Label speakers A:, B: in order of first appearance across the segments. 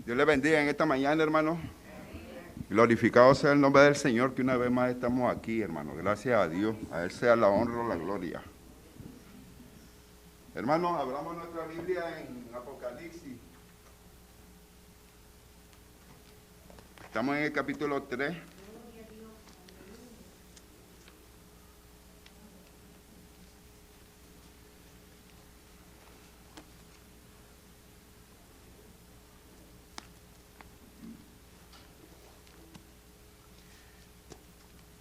A: Dios les bendiga en esta mañana, hermano. Glorificado sea el nombre del Señor, que una vez más estamos aquí, hermano. Gracias a Dios. A Él sea la honra, la gloria. Hermanos, abramos nuestra Biblia en Apocalipsis. Estamos en el capítulo 3.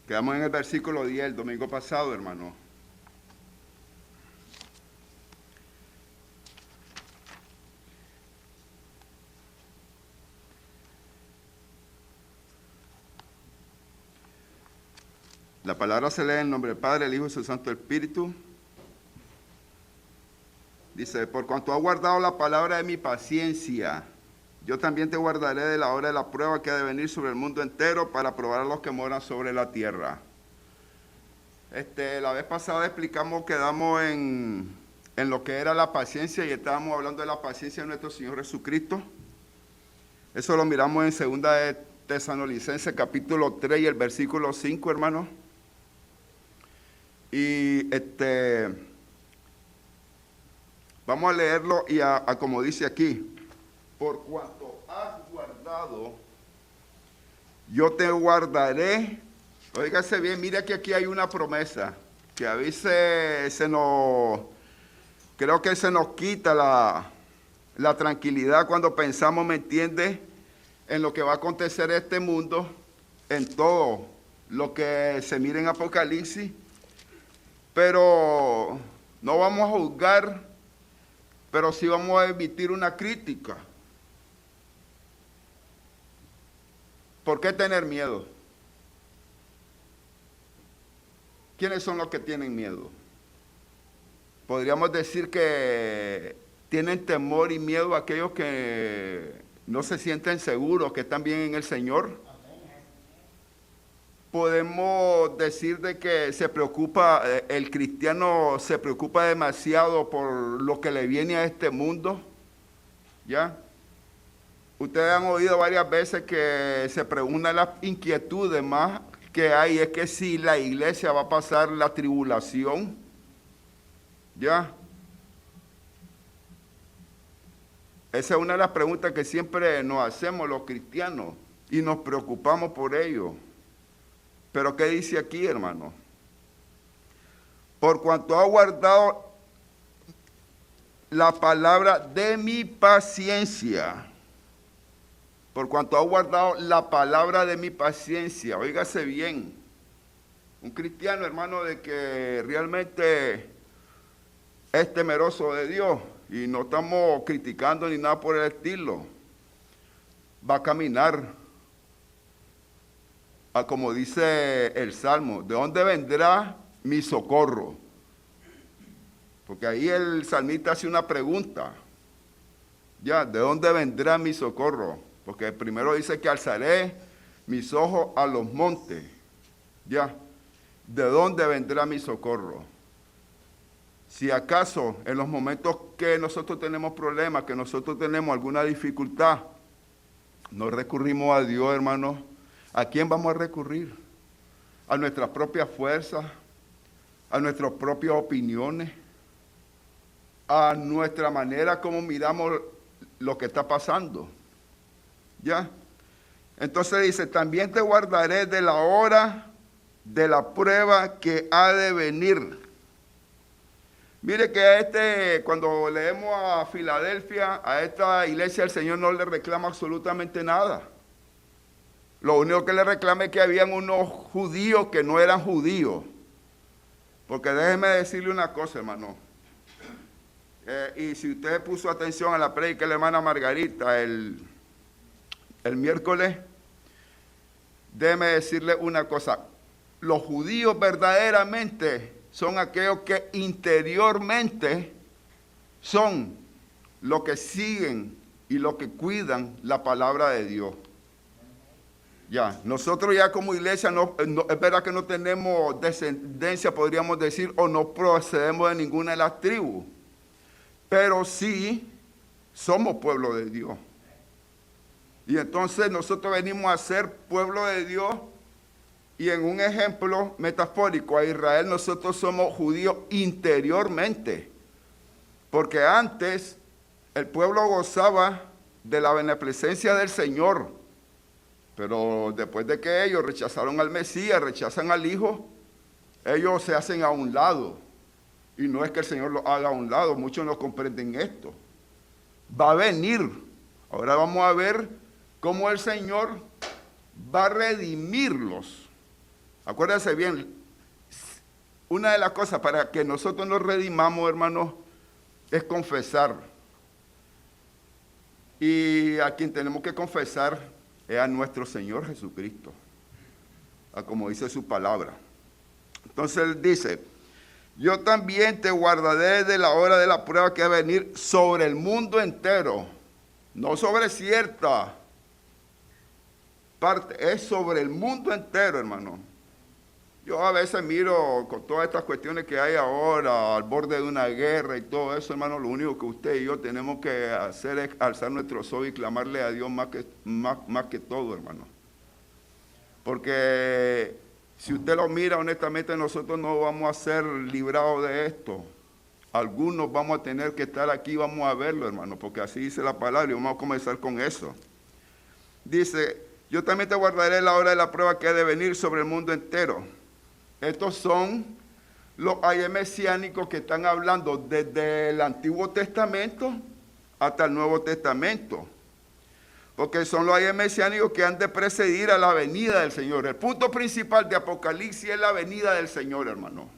A: Quedamos en el versículo 10 el domingo pasado, hermano. La palabra se lee en nombre del Padre, el Hijo y su Santo Espíritu. Dice, por cuanto has guardado la palabra de mi paciencia, yo también te guardaré de la hora de la prueba que ha de venir sobre el mundo entero para probar a los que moran sobre la tierra. La vez pasada quedamos en lo que era la paciencia y estábamos hablando de la paciencia de nuestro Señor Jesucristo. Eso lo miramos en 2 de Tesalonicenses capítulo 3 y el versículo 5, hermano. Y vamos a leerlo y a como dice aquí. Por cuanto has guardado, yo te guardaré. Óigase bien, mire que aquí hay una promesa, que a veces creo que se nos quita la tranquilidad cuando pensamos, ¿me entiende?, en lo que va a acontecer en este mundo, en todo lo que se mira en Apocalipsis, pero no vamos a juzgar, pero sí vamos a emitir una crítica. ¿Por qué tener miedo? ¿Quiénes son los que tienen miedo? Podríamos decir que tienen temor y miedo a aquellos que no se sienten seguros, que están bien en el Señor. Podemos decir de que el cristiano se preocupa demasiado por lo que le viene a este mundo, ¿ya? Ustedes han oído varias veces que se preguntan las inquietudes más que hay, es que si la iglesia va a pasar la tribulación, ¿ya? Esa es una de las preguntas que siempre nos hacemos los cristianos y nos preocupamos por ello. Pero ¿qué dice aquí, hermano? Por cuanto ha guardado la palabra de mi paciencia. Por cuanto ha guardado la palabra de mi paciencia. Óigase bien. Un cristiano, hermano, de que realmente es temeroso de Dios y no estamos criticando ni nada por el estilo, va a caminar a como dice el Salmo, ¿de dónde vendrá mi socorro? Porque ahí el salmista hace una pregunta, ya, ¿de dónde vendrá mi socorro? Porque primero dice que alzaré mis ojos a los montes, ya, ¿de dónde vendrá mi socorro? Si acaso en los momentos que nosotros tenemos problemas, que nosotros tenemos alguna dificultad, no recurrimos a Dios, hermanos, ¿a quién vamos a recurrir? ¿A nuestras propias fuerzas? ¿A nuestras propias opiniones? ¿A nuestra manera como miramos lo que está pasando? ¿Ya? Entonces dice, también te guardaré de la hora de la prueba que ha de venir. Mire que cuando leemos a Filadelfia, a esta iglesia, el Señor no le reclama absolutamente nada. Lo único que le reclama es que habían unos judíos que no eran judíos. Porque déjeme decirle una cosa, hermano. Y si usted puso atención a la predica de la hermana Margarita el miércoles, déjeme decirle una cosa. Los judíos verdaderamente son aquellos que interiormente son los que siguen y los que cuidan la palabra de Dios. Ya, nosotros ya como iglesia es verdad que no tenemos descendencia, podríamos decir, o no procedemos de ninguna de las tribus, pero sí somos pueblo de Dios. Y entonces nosotros venimos a ser pueblo de Dios. Y en un ejemplo metafórico, a Israel nosotros somos judíos interiormente. Porque antes el pueblo gozaba de la beneficencia del Señor. Pero después de que ellos rechazaron al Mesías, rechazan al Hijo, ellos se hacen a un lado. Y no es que el Señor los haga a un lado, muchos no comprenden esto. Va a venir. Ahora vamos a ver cómo el Señor va a redimirlos. Acuérdense bien, una de las cosas para que nosotros nos redimamos, hermanos, es confesar. Y a quien tenemos que confesar es a nuestro Señor Jesucristo, a como dice su palabra. Entonces él dice, yo también te guardaré de la hora de la prueba que va a venir sobre el mundo entero, no sobre cierta parte, es sobre el mundo entero, hermano. Yo a veces miro con todas estas cuestiones que hay ahora, al borde de una guerra y todo eso, hermano, lo único que usted y yo tenemos que hacer es alzar nuestros ojos y clamarle a Dios más que todo, hermano. Porque si usted lo mira, honestamente, nosotros no vamos a ser librados de esto. Algunos vamos a tener que estar aquí, vamos a verlo, hermano, porque así dice la palabra y vamos a comenzar con eso. Dice, yo también te guardaré la hora de la prueba que ha de venir sobre el mundo entero. Estos son los ayes mesiánicos que están hablando desde el Antiguo Testamento hasta el Nuevo Testamento. Porque son los ayes mesiánicos que han de precedir a la venida del Señor. El punto principal de Apocalipsis es la venida del Señor, hermano.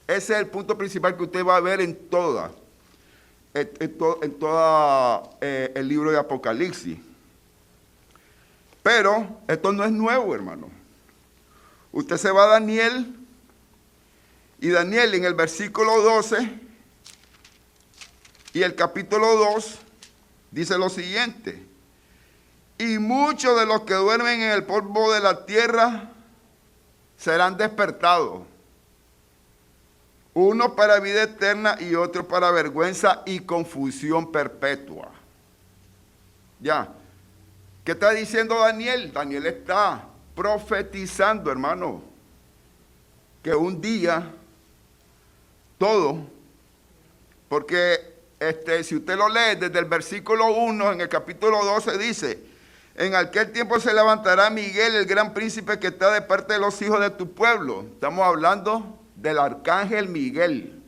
A: Ese es el punto principal que usted va a ver en todo el libro de Apocalipsis. Pero esto no es nuevo, hermano. Usted se va a Daniel, y Daniel en el versículo 12 y el capítulo 2 dice lo siguiente, y muchos de los que duermen en el polvo de la tierra serán despertados, unos para vida eterna y otros para vergüenza y confusión perpetua. Ya, ¿qué está diciendo Daniel? Daniel está profetizando, hermano, que un día todo, porque si usted lo lee desde el versículo 1 en el capítulo 12 dice, en aquel tiempo se levantará Miguel, el gran príncipe que está de parte de los hijos de tu pueblo. Estamos hablando del arcángel Miguel.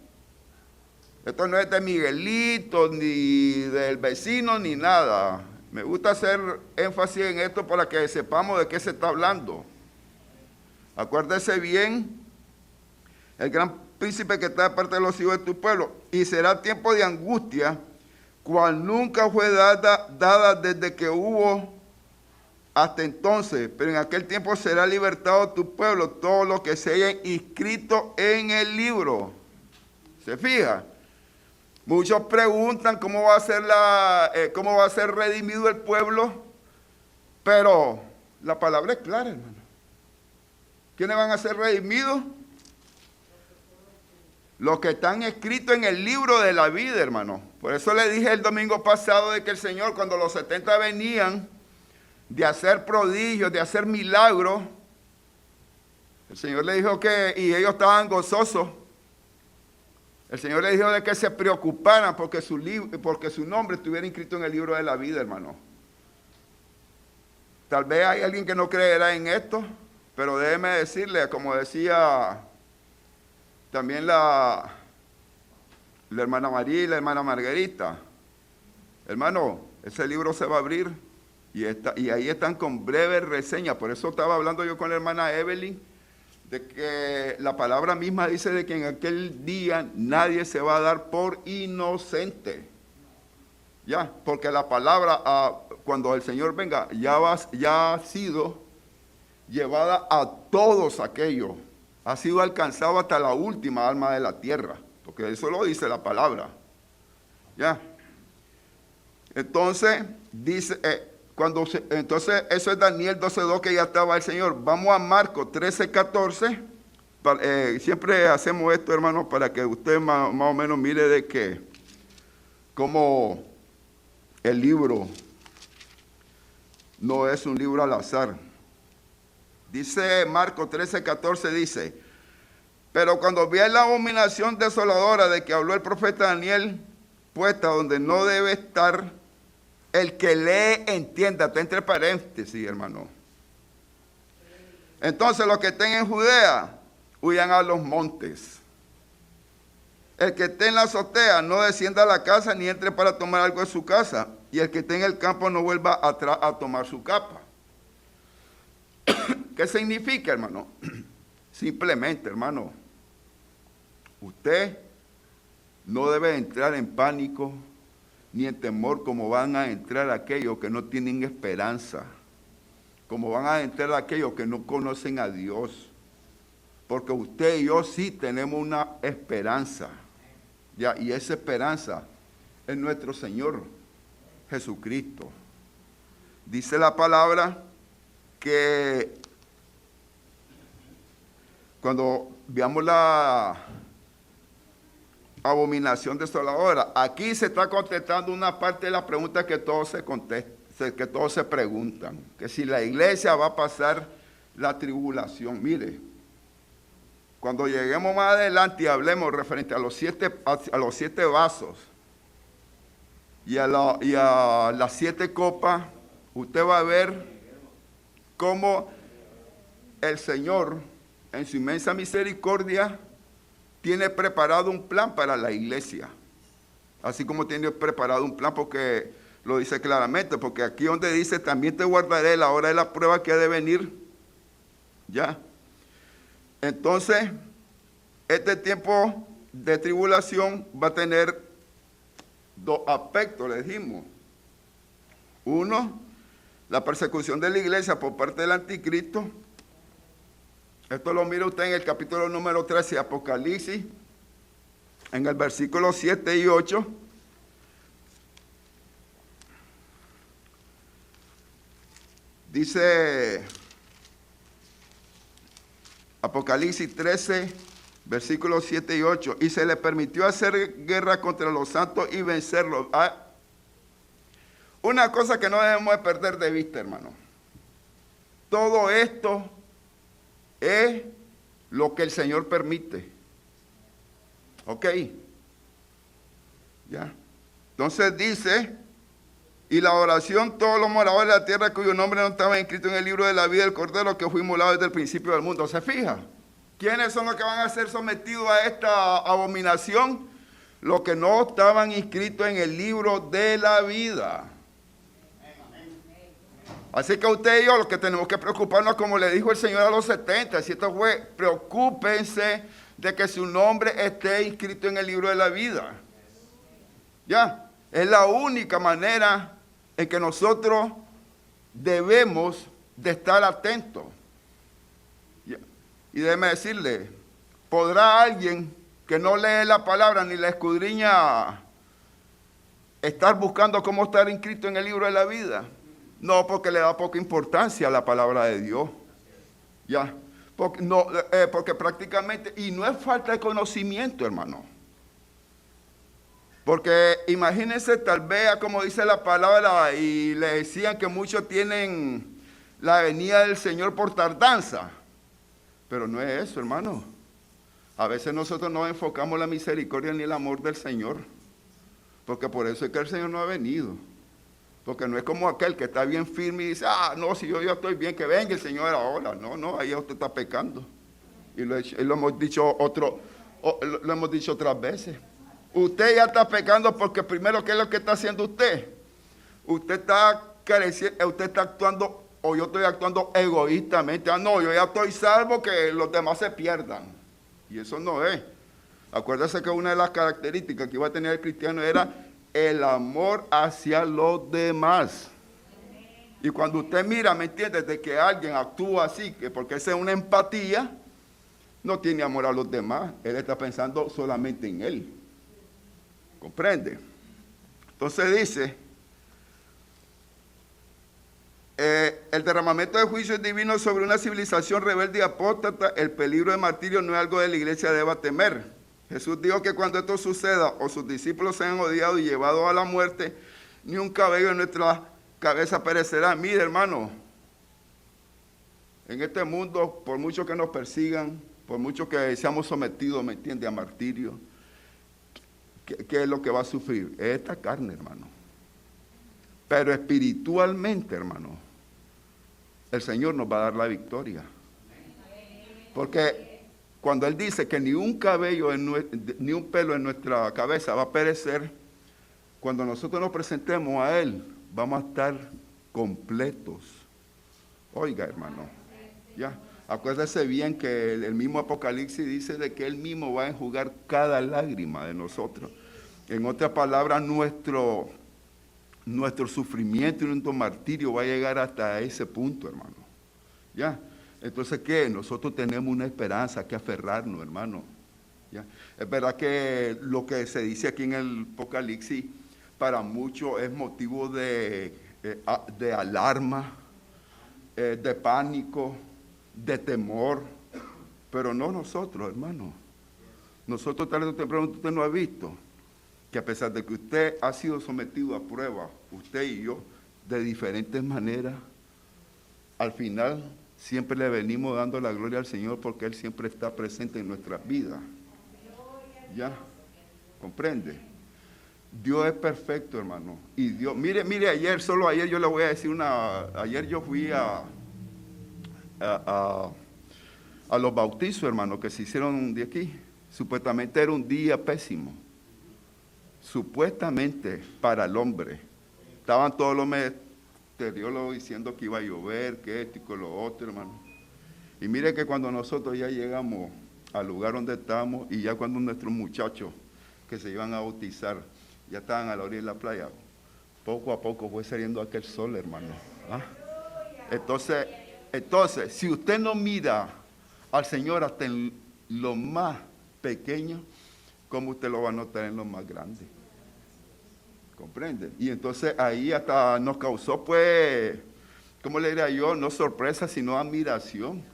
A: Esto no es de Miguelito, ni del vecino, ni nada. Me gusta hacer énfasis en esto para que sepamos de qué se está hablando. Acuérdese bien, el gran príncipe que está de parte de los hijos de tu pueblo, y será tiempo de angustia, cual nunca fue dada desde que hubo hasta entonces, pero en aquel tiempo será libertado tu pueblo, todos los que se hayan inscrito en el libro. ¿Se fija? Muchos preguntan cómo va a ser redimido el pueblo, pero la palabra es clara, hermano. ¿Quiénes van a ser redimidos? Los que están escritos en el libro de la vida, hermano. Por eso le dije el domingo pasado de que el Señor, cuando los 70 venían de hacer prodigios, de hacer milagros, el Señor le dijo y ellos estaban gozosos. El Señor le dijo de que se preocuparan porque su nombre estuviera inscrito en el libro de la vida, hermano. Tal vez hay alguien que no creerá en esto, pero déjeme decirle, como decía también la hermana María y la hermana Margarita, hermano, ese libro se va a abrir y ahí están con breves reseñas. Por eso estaba hablando yo con la hermana Evelyn, de que la palabra misma dice de que en aquel día nadie se va a dar por inocente. Ya, porque la palabra, cuando el Señor venga, ya ha sido llevada a todos aquellos. Ha sido alcanzado hasta la última alma de la tierra, porque eso lo dice la palabra. ¿Ya? Entonces, dice, entonces eso es Daniel 12:2 que ya estaba el Señor. Vamos a Marcos 13:14. Siempre hacemos esto, hermanos, para que usted más o menos mire de que, cómo el libro no es un libro al azar. Dice Marcos 13:14, dice, pero cuando vi la abominación desoladora de que habló el profeta Daniel, puesta donde no debe estar, el que lee entienda, está entre paréntesis, hermano. Entonces los que estén en Judea, huyan a los montes. El que esté en la azotea, no descienda a la casa, ni entre para tomar algo de su casa. Y el que esté en el campo, no vuelva atrás a tomar su capa. ¿Qué significa, hermano? Simplemente, hermano, usted no debe entrar en pánico ni en temor como van a entrar aquellos que no tienen esperanza, como van a entrar aquellos que no conocen a Dios, porque usted y yo sí tenemos una esperanza, ¿ya? Y esa esperanza es nuestro Señor Jesucristo. Dice la palabra que cuando veamos la abominación desoladora, aquí se está contestando una parte de la pregunta que todos que todos se preguntan, que si la iglesia va a pasar la tribulación. Mire, cuando lleguemos más adelante y hablemos referente a los siete vasos y a las 7 copas, usted va a ver cómo el Señor, en su inmensa misericordia, tiene preparado un plan para la iglesia. Así como tiene preparado un plan, porque lo dice claramente, porque aquí donde dice, también te guardaré la hora de la prueba que ha de venir. Ya. Entonces, este tiempo de tribulación va a tener 2 aspectos, le dijimos. Uno, la persecución de la iglesia por parte del anticristo. Esto lo mira usted en el capítulo número 13 de Apocalipsis, en el versículo 7 y 8. Dice Apocalipsis 13, versículos 7 y 8. Y se le permitió hacer guerra contra los santos y vencerlos. Una cosa que no debemos de perder de vista, hermano. Todo esto es lo que el Señor permite. ¿Ok? ¿Ya? Entonces dice, y la oración, todos los moradores de la tierra cuyo nombre no estaba inscrito en el libro de la vida del Cordero, que fue inmolado desde el principio del mundo. ¿Se fija? ¿Quiénes son los que van a ser sometidos a esta abominación? Los que no estaban inscritos en el libro de la vida. Así que usted y yo, los que tenemos que preocuparnos, como le dijo el Señor a los 70, si esto fue, preocúpense de que su nombre esté inscrito en el libro de la vida. Ya, es la única manera en que nosotros debemos de estar atentos. Ya. Y déjeme decirle, ¿podrá alguien que no lee la palabra ni la escudriña estar buscando cómo estar inscrito en el libro de la vida? No, porque le da poca importancia a la palabra de Dios. Ya. Porque prácticamente, y no es falta de conocimiento, hermano. Porque imagínense, tal vez, como dice la palabra, y le decían que muchos tienen la venida del Señor por tardanza. Pero no es eso, hermano. A veces nosotros no enfocamos la misericordia ni el amor del Señor. Porque por eso es que el Señor no ha venido. Porque no es como aquel que está bien firme y dice, no, si yo ya estoy bien, que venga el Señor ahora. No, ahí usted está pecando. Y lo hemos dicho lo hemos dicho otras veces. Usted ya está pecando porque primero, ¿qué es lo que está haciendo usted? Usted está actuando, o yo estoy actuando egoístamente. No, yo ya estoy salvo, que los demás se pierdan. Y eso no es. Acuérdese que una de las características que iba a tener el cristiano era el amor hacia los demás. Y cuando usted mira, ¿me entiende?, de que alguien actúa así, que porque esa es una empatía, no tiene amor a los demás. Él está pensando solamente en él. ¿Comprende? Entonces dice, el derramamiento de juicios divinos sobre una civilización rebelde y apóstata, el peligro de martirio no es algo que la iglesia deba temer. Jesús dijo que cuando esto suceda, o sus discípulos sean odiados y llevados a la muerte, ni un cabello de nuestra cabeza perecerá. Mire, hermano, en este mundo, por mucho que nos persigan, por mucho que seamos sometidos, ¿me entiende?, a martirio, ¿qué es lo que va a sufrir? Es esta carne, hermano. Pero espiritualmente, hermano, el Señor nos va a dar la victoria. Porque cuando Él dice que ni un cabello, ni un pelo en nuestra cabeza va a perecer, cuando nosotros nos presentemos a Él, vamos a estar completos. Oiga, hermano, ya, acuérdese bien que el mismo Apocalipsis dice de que Él mismo va a enjugar cada lágrima de nosotros. En otras palabras, nuestro sufrimiento y nuestro martirio va a llegar hasta ese punto, hermano. ¿Ya? Entonces, ¿qué? Nosotros tenemos una esperanza que aferrarnos, hermano. ¿Ya? Es verdad que lo que se dice aquí en el Apocalipsis para muchos es motivo de alarma, de pánico, de temor, pero no nosotros, hermano. Nosotros tarde o temprano, usted no ha visto que a pesar de que usted ha sido sometido a prueba, usted y yo, de diferentes maneras, al final siempre le venimos dando la gloria al Señor porque Él siempre está presente en nuestras vidas. ¿Ya? ¿Comprende? Dios es perfecto, hermano. Y Dios, mire, ayer, solo ayer yo le voy a decir ayer yo fui a los bautizos, hermano, que se hicieron de aquí. Supuestamente era un día pésimo. Supuestamente para el hombre. Estaban todos los meteorólogos diciendo que iba a llover, que esto y que lo otro, hermano. Y mire que cuando nosotros ya llegamos al lugar donde estábamos y ya cuando nuestros muchachos que se iban a bautizar ya estaban a la orilla de la playa, poco a poco fue saliendo aquel sol, hermano. ¿Ah? Entonces, si usted no mira al Señor hasta en lo más pequeño, ¿cómo usted lo va a notar en lo más grande? ¿Comprende? Y entonces ahí hasta nos causó, pues, ¿cómo le diría yo? No sorpresa, sino admiración.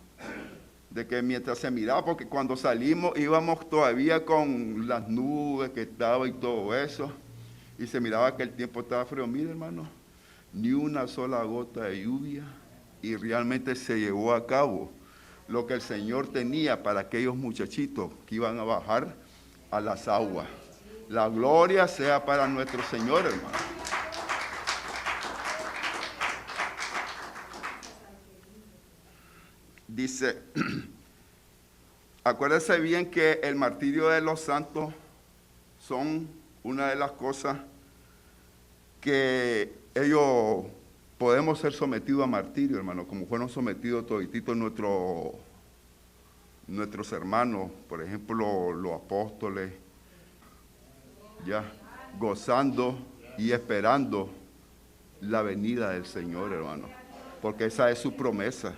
A: De que mientras se miraba, porque cuando salimos íbamos todavía con las nubes que estaba y todo eso, y se miraba que el tiempo estaba frío. Mire, hermano, ni una sola gota de lluvia, y realmente se llevó a cabo lo que el Señor tenía para aquellos muchachitos que iban a bajar a las aguas. La gloria sea para nuestro Señor, hermano. Dice, acuérdese bien que el martirio de los santos son una de las cosas que ellos podemos ser sometidos a martirio, hermano, como fueron sometidos todititos nuestros hermanos, por ejemplo, los apóstoles, ya, gozando y esperando la venida del Señor, hermano, porque esa es su promesa.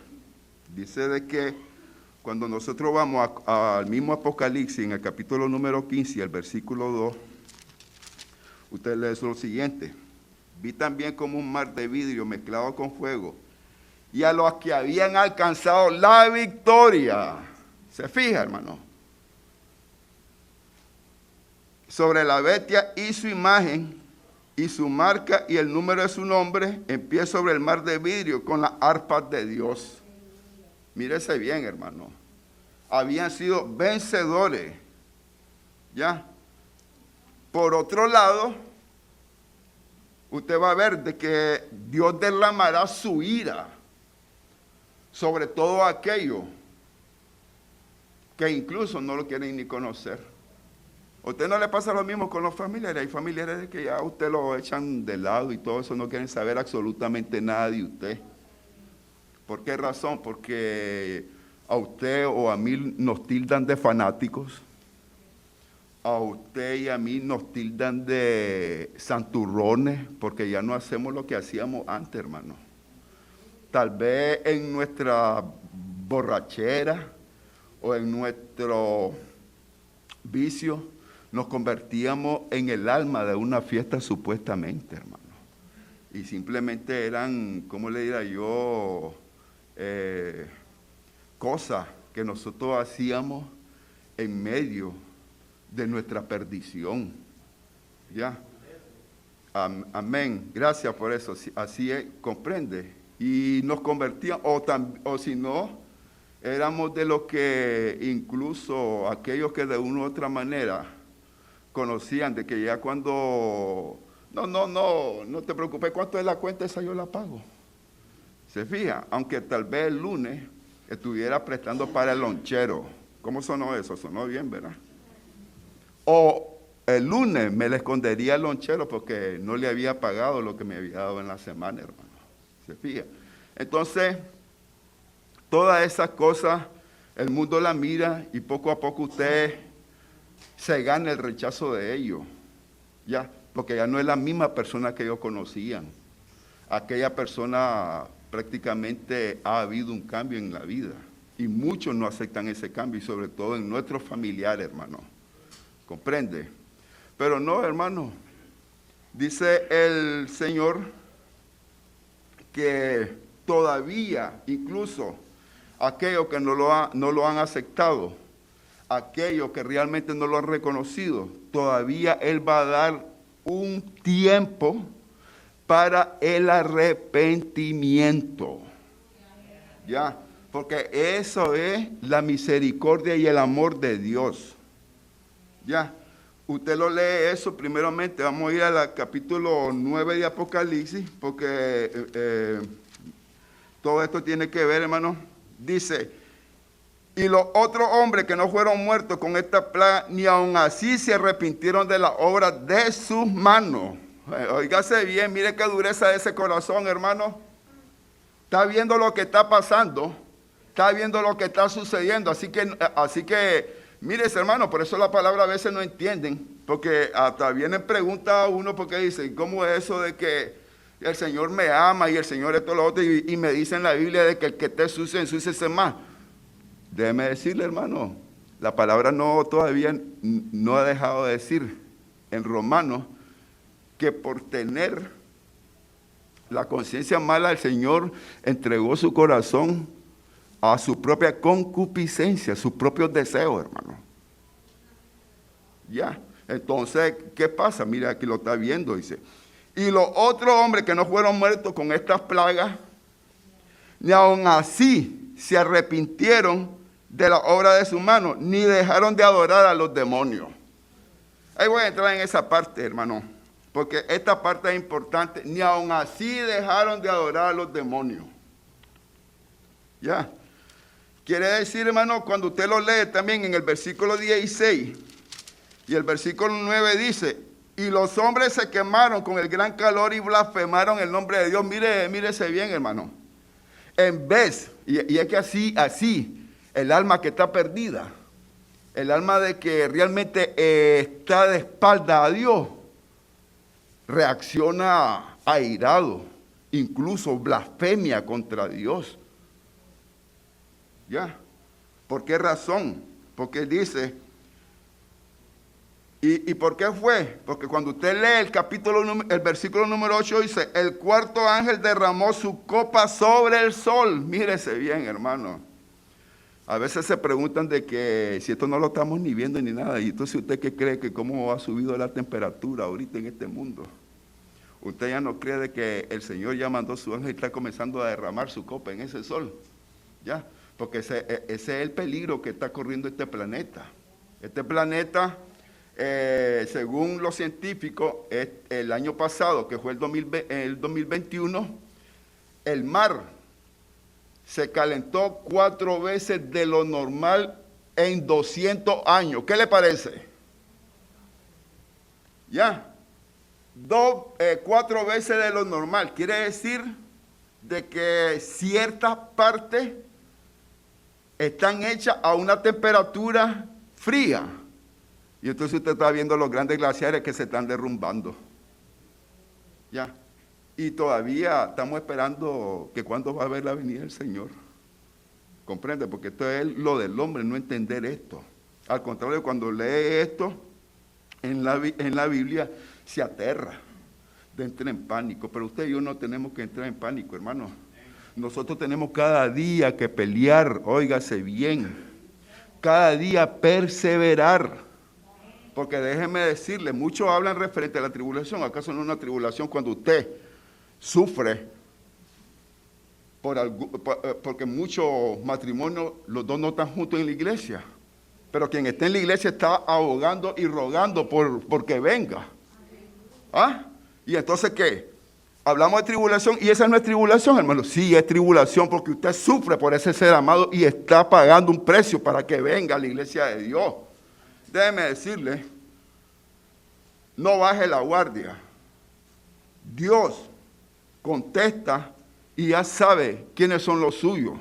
A: Dice de que cuando nosotros vamos al mismo Apocalipsis, en el capítulo número 15, el versículo 2, usted lee lo siguiente: vi también como un mar de vidrio mezclado con fuego, y a los que habían alcanzado la victoria, ¿se fija, hermano?, sobre la bestia y su imagen, y su marca y el número de su nombre, en pie sobre el mar de vidrio con las arpas de Dios. Mírese bien, hermano. Habían sido vencedores. ¿Ya? Por otro lado, usted va a ver de que Dios derramará su ira sobre todo aquello que incluso no lo quieren ni conocer. ¿A usted no le pasa lo mismo con los familiares? Hay familiares que ya a usted lo echan de lado y todo eso, no quieren saber absolutamente nada de usted. ¿Por qué razón? Porque a usted o a mí nos tildan de fanáticos, a usted y a mí nos tildan de santurrones, porque ya no hacemos lo que hacíamos antes, hermano. Tal vez en nuestra borrachera o en nuestro vicio nos convertíamos en el alma de una fiesta supuestamente, hermano. Y simplemente eran, ¿cómo le diría yo?, cosas que nosotros hacíamos en medio de nuestra perdición. ¿Ya? Amén. Gracias por eso. Así es, comprende. Y nos convertíamos, o si no, éramos de los que incluso aquellos que de una u otra manera conocían de que ya cuando, no te preocupes, ¿cuánto es la cuenta? Esa yo la pago. Se fija, aunque tal vez el lunes estuviera prestando para el lonchero. ¿Cómo sonó eso? Sonó bien, ¿verdad? O el lunes me le escondería al lonchero porque no le había pagado lo que me había dado en la semana, hermano. ¿Se fija? Entonces, todas esas cosas, el mundo la mira y poco a poco usted se gana el rechazo de ellos. Ya, porque ya no es la misma persona que ellos conocían. Aquella persona prácticamente ha habido un cambio en la vida. Y muchos no aceptan ese cambio, y sobre todo en nuestros familiares, hermano. ¿Comprende? Pero no, hermano. Dice el Señor que todavía, incluso aquellos que no lo han aceptado, aquellos que realmente no lo han reconocido, todavía Él va a dar un tiempo para el arrepentimiento. Ya, porque eso es la misericordia y el amor de Dios. Ya, usted lo lee eso primeramente. Vamos a ir al capítulo 9 de Apocalipsis, porque todo esto tiene que ver, hermano. Dice, y los otros hombres que no fueron muertos con esta plaga, ni aun así se arrepintieron de la obra de sus manos. Óigase bien, mire qué dureza de ese corazón, hermano. Está viendo lo que está pasando, está viendo lo que está sucediendo. Así que mire, hermano, por eso la palabra a veces no entienden, porque hasta vienen preguntas a uno porque dicen, ¿cómo es eso de que el Señor me ama y el Señor esto, lo otro? Y me dice en la Biblia de que el que esté sucio, ensúciese más. Déjeme decirle, hermano, la palabra todavía no ha dejado de decir en Romanos que por tener la conciencia mala, el Señor entregó su corazón a su propia concupiscencia, sus propios deseos, hermano. Ya, entonces, ¿qué pasa? Mira, aquí lo está viendo, dice. Y los otros hombres que no fueron muertos con estas plagas, ni aun así se arrepintieron de la obra de su mano, ni dejaron de adorar a los demonios. Ahí voy a entrar en esa parte, hermano, porque esta parte es importante. Ni aun así dejaron de adorar a los demonios. Ya. Quiere decir, hermano, cuando usted lo lee también en el versículo 16 y el versículo 9 dice, y los hombres se quemaron con el gran calor y blasfemaron el nombre de Dios. Mírese bien, hermano. En vez, y es que así, el alma que está perdida, el alma de que realmente está de espalda a Dios, reacciona airado, incluso blasfemia contra Dios. ¿Ya? ¿Por qué razón? Porque dice, ¿y por qué fue? Porque cuando usted lee el versículo número 8 dice, el cuarto ángel derramó su copa sobre el sol. Mírese bien, hermano. A veces se preguntan de que si esto no lo estamos ni viendo ni nada, y entonces usted qué cree que cómo ha subido la temperatura ahorita en este mundo. Usted ya no cree de que el Señor ya mandó su ángel y está comenzando a derramar su copa en ese sol. ¿Ya? Porque ese es el peligro que está corriendo este planeta. Este planeta, según los científicos, el año pasado, que fue el 2021, el mar se calentó 4 veces de lo normal en 200 años. ¿Qué le parece? ¿Ya? 4 veces de lo normal. Quiere decir de que ciertas partes están hechas a una temperatura fría. Y entonces usted está viendo los grandes glaciares que se están derrumbando. ¿Ya? Y todavía estamos esperando que cuándo va a haber la venida del Señor. ¿Comprende? Porque esto es lo del hombre, no entender esto. Al contrario, cuando lee esto en la Biblia, se aterra, entra en pánico. Pero usted y yo no tenemos que entrar en pánico, hermano. Nosotros tenemos cada día que pelear, óigase bien, cada día perseverar. Porque déjeme decirle, muchos hablan referente a la tribulación. ¿Acaso no es una tribulación cuando usted sufre porque muchos matrimonios, los dos no están juntos en la iglesia? Pero quien está en la iglesia está abogando y rogando porque venga. ¿Ah? ¿Y entonces qué? Hablamos de tribulación y esa no es tribulación, hermano. Sí, es tribulación porque usted sufre por ese ser amado y está pagando un precio para que venga a la iglesia de Dios. Déjeme decirle, no baje la guardia. Dios contesta y ya sabe quiénes son los suyos.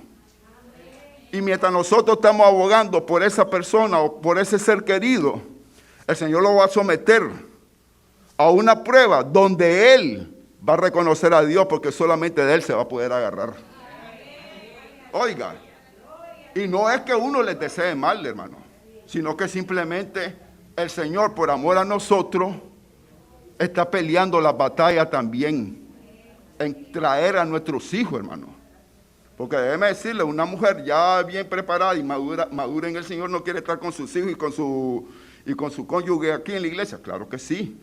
A: Y mientras nosotros estamos abogando por esa persona o por ese ser querido, el Señor lo va a someter a una prueba donde Él va a reconocer a Dios porque solamente de Él se va a poder agarrar. Oiga, y no es que uno les desee mal, hermano, sino que simplemente el Señor, por amor a nosotros, está peleando la batalla también en traer a nuestros hijos, hermano. Porque déjeme decirle, una mujer ya bien preparada y madura en el Señor no quiere estar con sus hijos y con su cónyuge aquí en la iglesia. Claro que sí.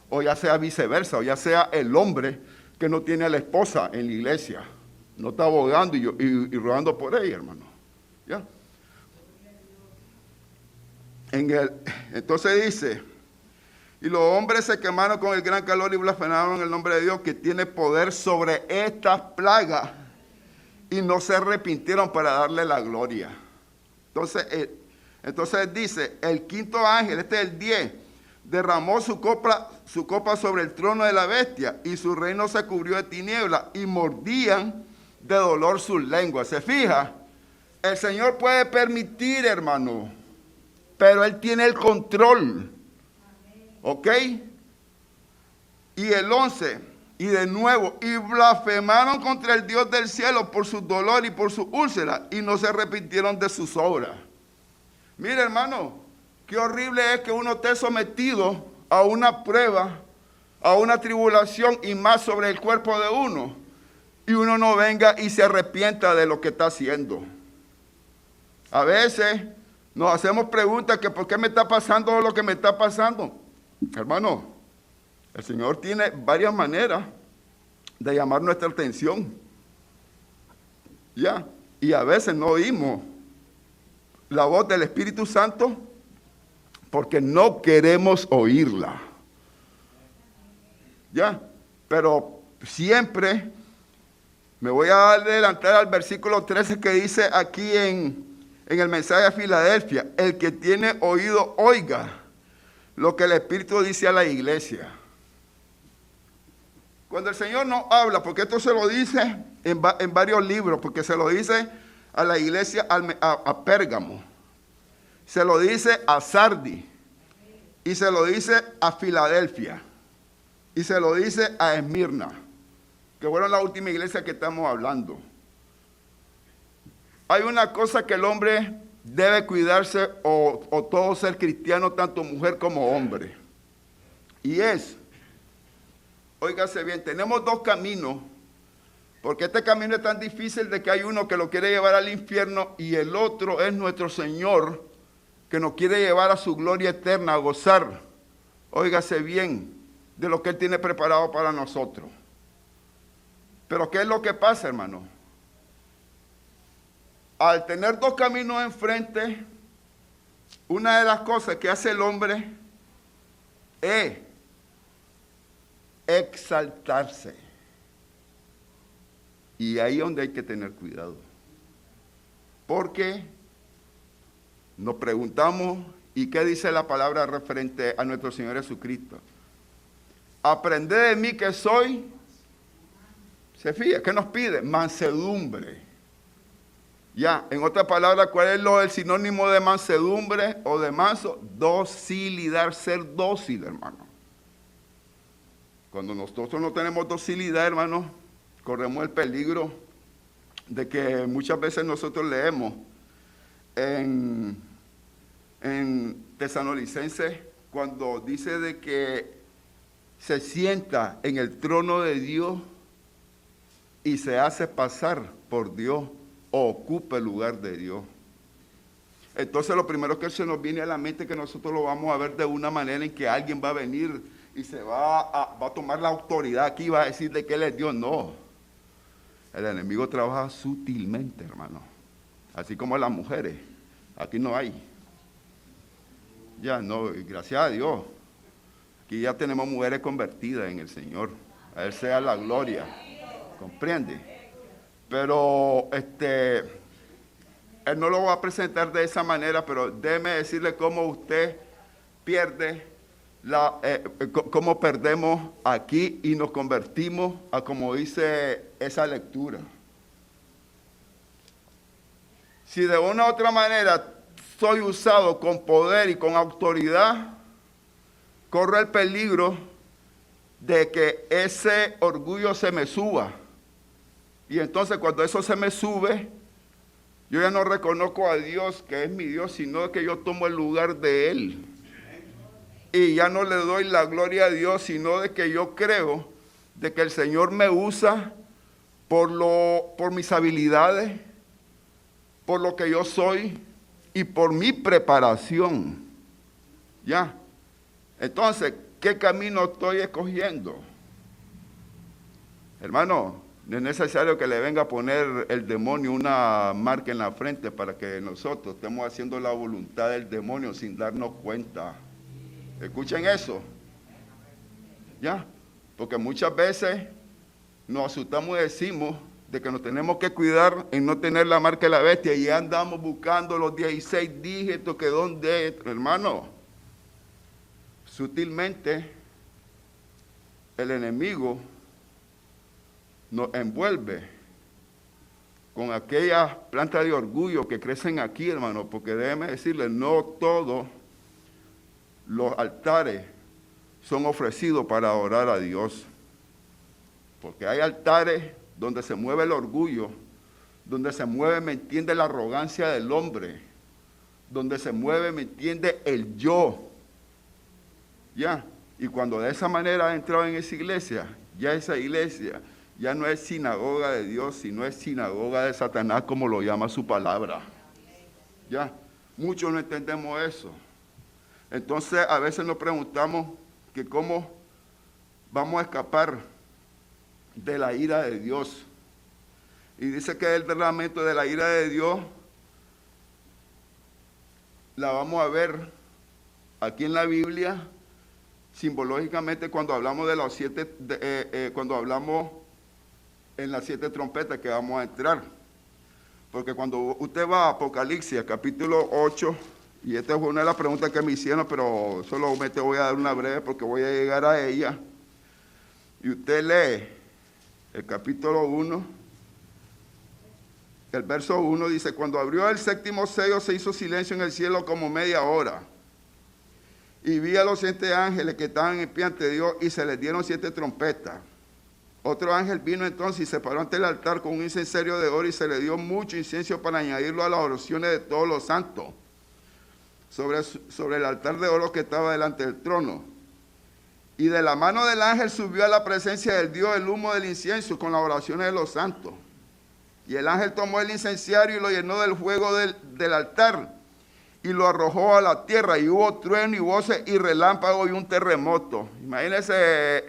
A: O ya sea viceversa, o ya sea el hombre que no tiene a la esposa en la iglesia. No está abogando y rogando por ella, hermano. ¿Ya? Entonces dice, y los hombres se quemaron con el gran calor y blasfemaron el nombre de Dios que tiene poder sobre estas plagas y no se arrepintieron para darle la gloria. Entonces dice, el quinto ángel, este es el 10, derramó su copa sobre el trono de la bestia y su reino se cubrió de tinieblas y mordían de dolor sus lenguas. ¿Se fija? El Señor puede permitir, hermano, pero Él tiene el control. ¿Ok? Y el 11, y de nuevo, y blasfemaron contra el Dios del cielo por su dolor y por su úlcera, y no se arrepintieron de sus obras. Mire, hermano, qué horrible es que uno esté sometido a una prueba, a una tribulación y más sobre el cuerpo de uno, y uno no venga y se arrepienta de lo que está haciendo. A veces nos hacemos preguntas que ¿por qué me está pasando lo que me está pasando? Hermano, el Señor tiene varias maneras de llamar nuestra atención. ¿Ya? Y a veces no oímos la voz del Espíritu Santo porque no queremos oírla. ¿Ya? Pero siempre me voy a adelantar al versículo 13 que dice aquí en el mensaje a Filadelfia, el que tiene oído, oiga lo que el Espíritu dice a la iglesia. Cuando el Señor nos habla, porque esto se lo dice en varios libros, porque se lo dice a la iglesia a Pérgamo, se lo dice a Sardi, y se lo dice a Filadelfia, y se lo dice a Esmirna, que fueron la última iglesia que estamos hablando. Hay una cosa que el hombre debe cuidarse, o todo ser cristiano, tanto mujer como hombre, y es, óigase bien, tenemos dos caminos, porque este camino es tan difícil de que hay uno que lo quiere llevar al infierno y el otro es nuestro Señor que nos quiere llevar a su gloria eterna, a gozar, óigase bien, de lo que Él tiene preparado para nosotros. Pero ¿qué es lo que pasa, hermano? Al tener dos caminos enfrente, una de las cosas que hace el hombre es exaltarse. Y ahí es donde hay que tener cuidado. Porque nos preguntamos, ¿y qué dice la palabra referente a nuestro Señor Jesucristo? Aprended de mí que soy, se fija, ¿qué nos pide? Mansedumbre. Ya, en otras palabras, ¿cuál es el sinónimo de mansedumbre o de manso? Docilidad, ser dócil, hermano. Cuando nosotros no tenemos docilidad, hermano, corremos el peligro de que muchas veces nosotros leemos en Tesalonicenses cuando dice de que se sienta en el trono de Dios y se hace pasar por Dios o ocupa el lugar de Dios. Entonces lo primero que se nos viene a la mente es que nosotros lo vamos a ver de una manera en que alguien va a venir y se va a tomar la autoridad aquí y va a decir de que Él es Dios. No. El enemigo trabaja sutilmente, hermano. Así como las mujeres. Aquí no hay. Ya no, gracias a Dios. Aquí ya tenemos mujeres convertidas en el Señor. A Él sea la gloria. ¿Comprende? Pero Él no lo va a presentar de esa manera, pero déjeme decirle cómo usted pierde, cómo perdemos aquí y nos convertimos a como dice esa lectura. Si de una u otra manera soy usado con poder y con autoridad, corro el peligro de que ese orgullo se me suba. Y entonces cuando eso se me sube, yo ya no reconozco a Dios que es mi Dios, sino que yo tomo el lugar de Él. Y ya no le doy la gloria a Dios, sino de que yo creo de que el Señor me usa por mis habilidades, por lo que yo soy y por mi preparación. ¿Ya? Entonces, ¿qué camino estoy escogiendo? Hermano, no es necesario que le venga a poner el demonio una marca en la frente para que nosotros estemos haciendo la voluntad del demonio sin darnos cuenta. Escuchen eso. ¿Ya? Porque muchas veces nos asustamos y decimos de que nos tenemos que cuidar en no tener la marca de la bestia y andamos buscando los 16 dígitos que dónde, hermano. Sutilmente el enemigo nos envuelve con aquellas plantas de orgullo que crecen aquí, hermano, porque déjeme decirle, no todos los altares son ofrecidos para adorar a Dios, porque hay altares donde se mueve el orgullo, donde se mueve, ¿me entiende?, la arrogancia del hombre, donde se mueve, ¿me entiende?, el yo. ¿Ya? Y cuando de esa manera ha entrado en esa iglesia, ya esa iglesia ya no es sinagoga de Dios, sino es sinagoga de Satanás, como lo llama su palabra. ¿Ya? Muchos no entendemos eso. Entonces, a veces nos preguntamos que cómo vamos a escapar de la ira de Dios. Y dice que el derramamiento de la ira de Dios la vamos a ver aquí en la Biblia, simbológicamente cuando hablamos de los cuando hablamos en las 7 trompetas que vamos a entrar. Porque cuando usted va a Apocalipsis, capítulo 8, y esta fue una de las preguntas que me hicieron, pero solamente voy a dar una breve porque voy a llegar a ella. Y usted lee el capítulo 1, el verso 1 dice: cuando abrió el 7º sello se hizo silencio en el cielo como media hora. Y vi a los 7 ángeles que estaban en pie ante Dios y se les dieron 7 trompetas. Otro ángel vino entonces y se paró ante el altar con un incensario de oro y se le dio mucho incienso para añadirlo a las oraciones de todos los santos sobre el altar de oro que estaba delante del trono. Y de la mano del ángel subió a la presencia del Dios el humo del incienso con las oraciones de los santos. Y el ángel tomó el incenciario y lo llenó del fuego del altar y lo arrojó a la tierra, y hubo trueno y voces y relámpago y un terremoto. Imagínese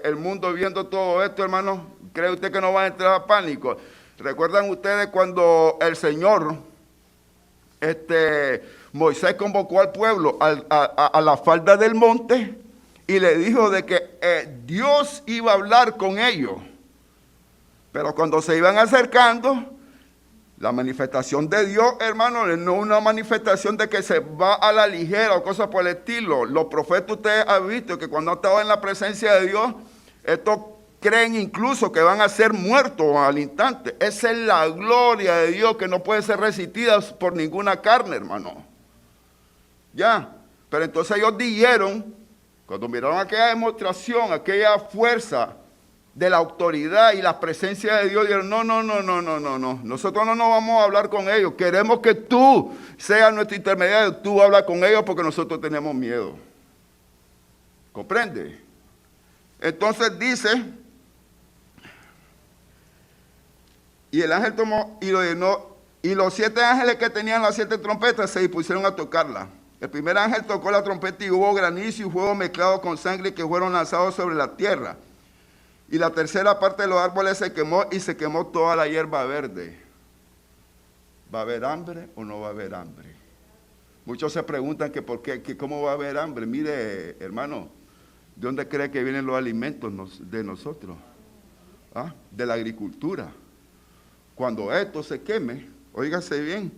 A: el mundo viendo todo esto, hermano. ¿Cree usted que no va a entrar a pánico? ¿Recuerdan ustedes cuando el Señor, Moisés convocó al pueblo a la falda del monte y le dijo de que Dios iba a hablar con ellos? Pero cuando se iban acercando, la manifestación de Dios, hermano, no es una manifestación de que se va a la ligera o cosas por el estilo. Los profetas, ustedes han visto que cuando han estado en la presencia de Dios, estos creen incluso que van a ser muertos al instante. Esa es la gloria de Dios que no puede ser resistida por ninguna carne, hermano. Ya, pero entonces ellos dijeron, cuando miraron aquella demostración, aquella fuerza de la autoridad y la presencia de Dios, dijeron: no, nosotros no nos vamos a hablar con ellos, queremos que tú seas nuestro intermediario, tú hablas con ellos porque nosotros tenemos miedo. ¿Comprende? Entonces dice, y el ángel tomó y lo llenó Y los 7 ángeles que tenían las 7 trompetas se dispusieron a tocarla. El primer ángel tocó la trompeta y hubo granizo y fuego mezclado con sangre que fueron lanzados sobre la tierra. Y la tercera parte de los árboles se quemó y se quemó toda la hierba verde. ¿Va a haber hambre o no va a haber hambre? Muchos se preguntan que por qué, que cómo va a haber hambre. Mire, hermano, ¿de dónde cree que vienen los alimentos de nosotros? ¿Ah? De la agricultura. Cuando esto se queme, óigase bien,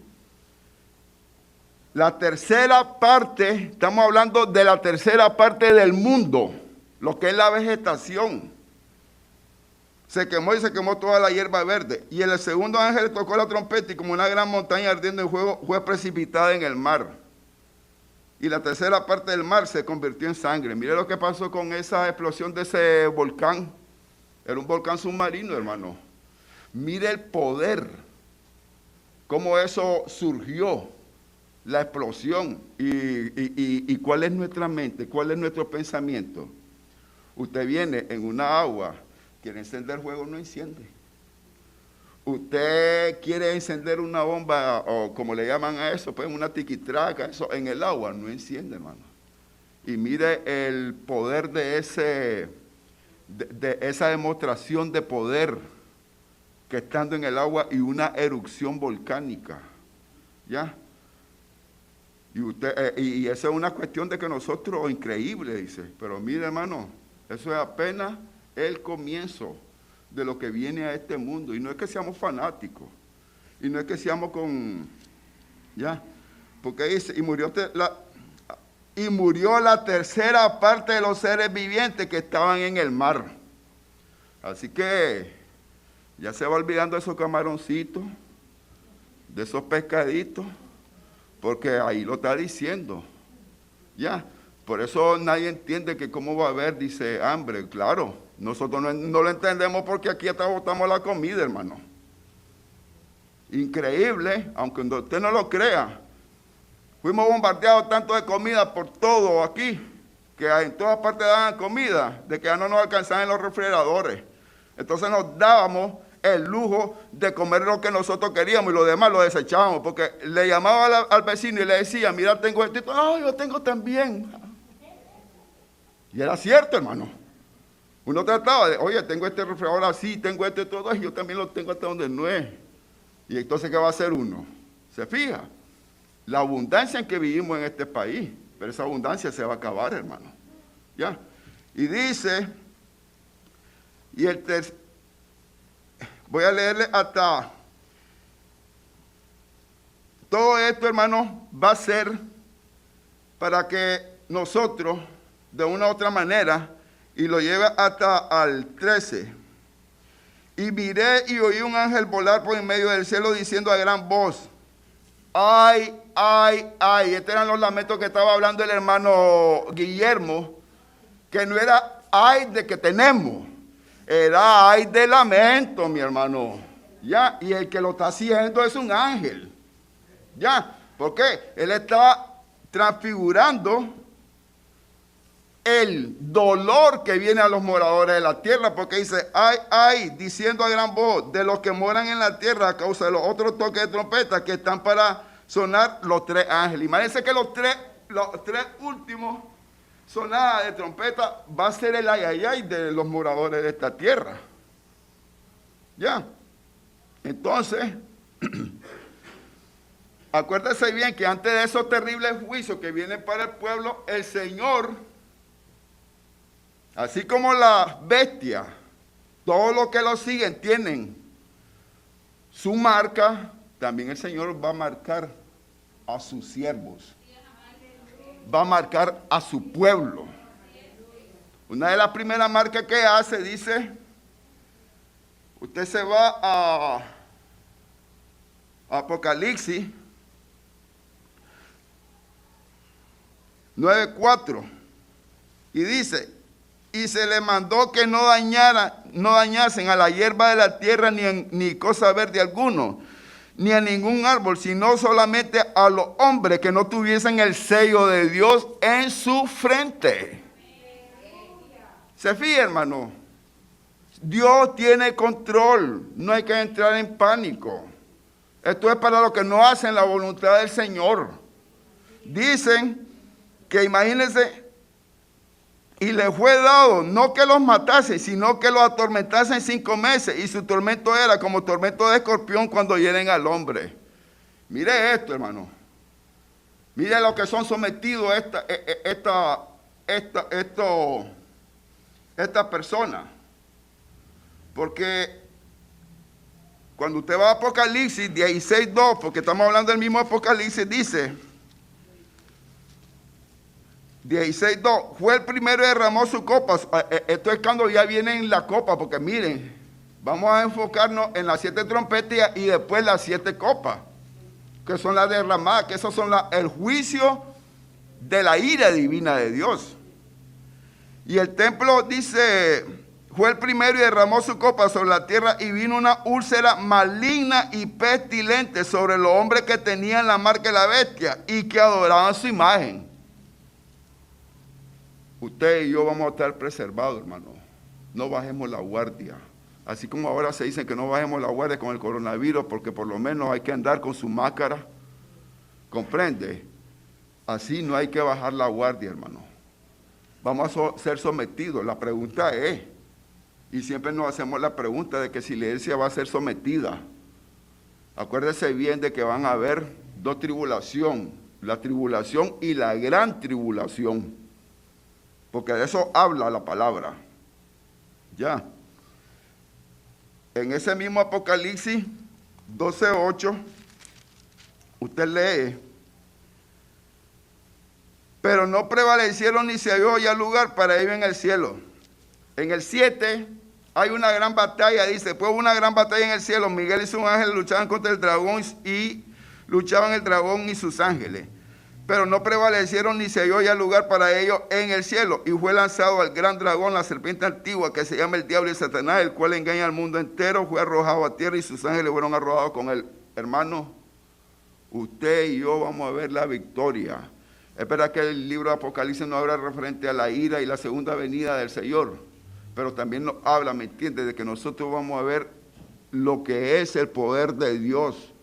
A: la tercera parte, estamos hablando de la tercera parte del mundo, lo que es la vegetación. Se quemó y se quemó toda la hierba verde. Y el segundo ángel tocó la trompeta y como una gran montaña ardiendo en fuego fue precipitada en el mar. Y la tercera parte del mar se convirtió en sangre. Mire lo que pasó con esa explosión de ese volcán. Era un volcán submarino, hermano. Mire el poder, cómo eso surgió, la explosión. Y cuál es nuestra mente, cuál es nuestro pensamiento. Usted viene en una agua, quiere encender fuego, no enciende. Usted quiere encender una bomba, o como le llaman a eso, pues una tiquitraca, eso en el agua, no enciende, hermano. Y mire el poder de esa demostración de poder que estando en el agua y una erupción volcánica, ¿ya? Y esa es una cuestión de que nosotros, increíble, dice, pero mire, hermano, eso es apenas el comienzo de lo que viene a este mundo. Y no es que seamos fanáticos, y no es que seamos ya, porque dice, y murió la tercera parte de los seres vivientes que estaban en el mar. Así que ya se va olvidando de esos camaroncitos, de esos pescaditos, porque ahí lo está diciendo, ya. Por eso nadie entiende que cómo va a haber, dice, hambre. Claro, nosotros no lo entendemos porque aquí hasta botamos la comida, hermano. Increíble, aunque usted no lo crea. Fuimos bombardeados tanto de comida por todo aquí, que en todas partes daban comida, de que ya no nos alcanzaban en los refrigeradores. Entonces nos dábamos el lujo de comer lo que nosotros queríamos y lo demás lo desechábamos, porque le llamaba al vecino y le decía, mira, tengo esto, yo tengo también. Y era cierto, hermano. Uno trataba de, oye, tengo este refrigerador así, tengo este todo, y yo también lo tengo hasta donde no es. Y entonces, ¿qué va a hacer uno? ¿Se fija? La abundancia en que vivimos en este país, pero esa abundancia se va a acabar, hermano. ¿Ya? Y dice, voy a leerle hasta, todo esto, hermano, va a ser para que nosotros, de una u otra manera, y lo lleva hasta al 13. Y miré y oí un ángel volar por en medio del cielo diciendo a gran voz, ay, ay, ay. Estos eran los lamentos que estaba hablando el hermano Guillermo, que no era ay de que tenemos, era ay de lamento, mi hermano. Ya, y el que lo está haciendo es un ángel. Ya, ¿por qué? Él está transfigurando el dolor que viene a los moradores de la tierra, porque dice, ay, ay, diciendo a gran voz, de los que moran en la tierra a causa de los otros toques de trompeta que están para sonar los 3 ángeles. Imagínense que los tres últimos sonadas de trompeta va a ser el ay, ay, ay de los moradores de esta tierra. Ya. Entonces, acuérdense bien que antes de esos terribles juicios que vienen para el pueblo, el Señor, así como las bestias, todos los que lo siguen tienen su marca, también el Señor va a marcar a sus siervos, va a marcar a su pueblo. Una de las primeras marcas que hace, dice, usted se va a Apocalipsis 9:4 y dice, y se le mandó que no dañasen a la hierba de la tierra ni cosa verde alguno, ni a ningún árbol, sino solamente a los hombres que no tuviesen el sello de Dios en su frente. ¿Se fija, hermano? Dios tiene control, no hay que entrar en pánico. Esto es para los que no hacen la voluntad del Señor. Dicen que imagínense, y le fue dado no que los matase, sino que los atormentasen 5 meses. Y su tormento era como tormento de escorpión cuando hieren al hombre. Mire esto, hermano. Mire lo que son sometidos esta persona. Porque cuando usted va a Apocalipsis 16:2, porque estamos hablando del mismo Apocalipsis, dice 16:2, fue el primero y derramó su copa. Esto es cuando ya viene en la copa, porque miren, vamos a enfocarnos en las 7 trompetas y después las 7 copas, que son las derramadas, que esos son el juicio de la ira divina de Dios. Y el templo dice, fue el primero y derramó su copa sobre la tierra, y vino una úlcera maligna y pestilente sobre los hombres que tenían la marca de la bestia y que adoraban su imagen. Usted y yo vamos a estar preservados, hermano. No bajemos la guardia. Así como ahora se dice que no bajemos la guardia con el coronavirus, porque por lo menos hay que andar con su máscara. ¿Comprende? Así no hay que bajar la guardia, hermano. Vamos a ser sometidos. La pregunta es, y siempre nos hacemos la pregunta de que si la iglesia va a ser sometida. Acuérdese bien de que van a haber 2 tribulaciones, la tribulación y la gran tribulación. Porque de eso habla la palabra. Ya. En ese mismo Apocalipsis 12:8, usted lee, pero no prevalecieron ni se halló ya lugar para ir en el cielo. En el 7 hay una gran batalla, dice, pues hubo una gran batalla en el cielo. Miguel y sus ángeles luchaban contra el dragón y luchaban el dragón y sus ángeles. Pero no prevalecieron ni se halló ya lugar para ellos en el cielo. Y fue lanzado al gran dragón, la serpiente antigua, que se llama el diablo y Satanás, el cual engaña al mundo entero. Fue arrojado a tierra y sus ángeles fueron arrojados con él. Hermano, usted y yo vamos a ver la victoria. Es verdad que el libro de Apocalipsis no habla referente a la ira y la segunda venida del Señor. Pero también nos habla, ¿me entiende?, de que nosotros vamos a ver lo que es el poder de Dios.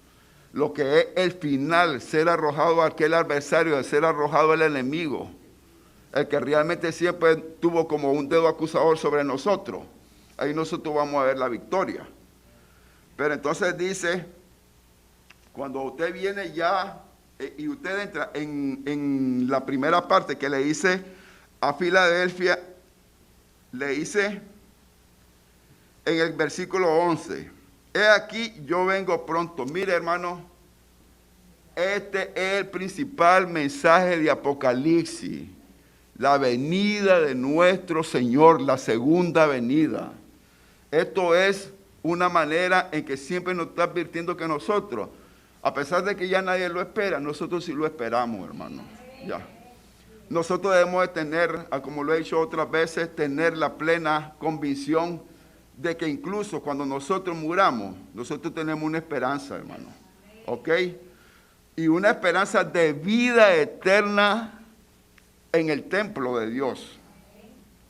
A: Lo que es el final, ser arrojado a aquel adversario, ser arrojado al enemigo, el que realmente siempre tuvo como un dedo acusador sobre nosotros. Ahí nosotros vamos a ver la victoria. Pero entonces dice, cuando usted viene ya y usted entra en la primera parte que le dice a Filadelfia, le dice en el versículo 11, he aquí, yo vengo pronto. Mire, hermano, este es el principal mensaje de Apocalipsis. La venida de nuestro Señor, la segunda venida. Esto es una manera en que siempre nos está advirtiendo que nosotros, a pesar de que ya nadie lo espera, nosotros sí lo esperamos, hermano. Ya. Nosotros debemos de tener, como lo he dicho otras veces, tener la plena convicción de que incluso cuando nosotros muramos, nosotros tenemos una esperanza, hermano. ¿Ok? Y una esperanza de vida eterna en el templo de Dios.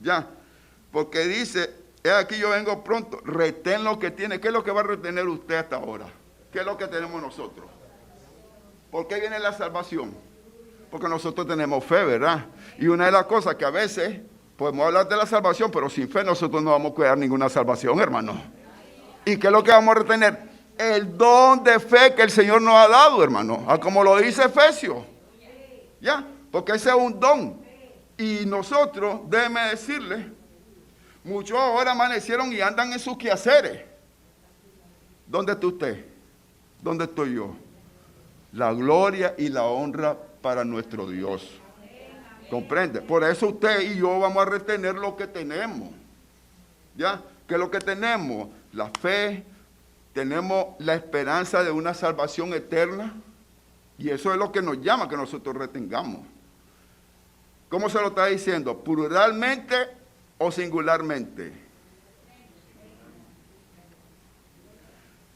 A: Ya. Porque dice, he aquí yo vengo pronto, retén lo que tiene. ¿Qué es lo que va a retener usted hasta ahora? ¿Qué es lo que tenemos nosotros? ¿Por qué viene la salvación? Porque nosotros tenemos fe, ¿verdad? Y una de las cosas que a veces podemos hablar de la salvación, pero sin fe nosotros no vamos a cuidar ninguna salvación, hermano. ¿Y qué es lo que vamos a retener? El don de fe que el Señor nos ha dado, hermano. Como lo dice Efesios. ¿Ya? Porque ese es un don. Y nosotros, déjeme decirle, muchos ahora amanecieron y andan en sus quehaceres. ¿Dónde está usted? ¿Dónde estoy yo? La gloria y la honra para nuestro Dios. ¿Comprende? Por eso usted y yo vamos a retener lo que tenemos. ¿Ya? ¿Qué es lo que tenemos? La fe, tenemos la esperanza de una salvación eterna. Y eso es lo que nos llama que nosotros retengamos. ¿Cómo se lo está diciendo? ¿Pluralmente o singularmente?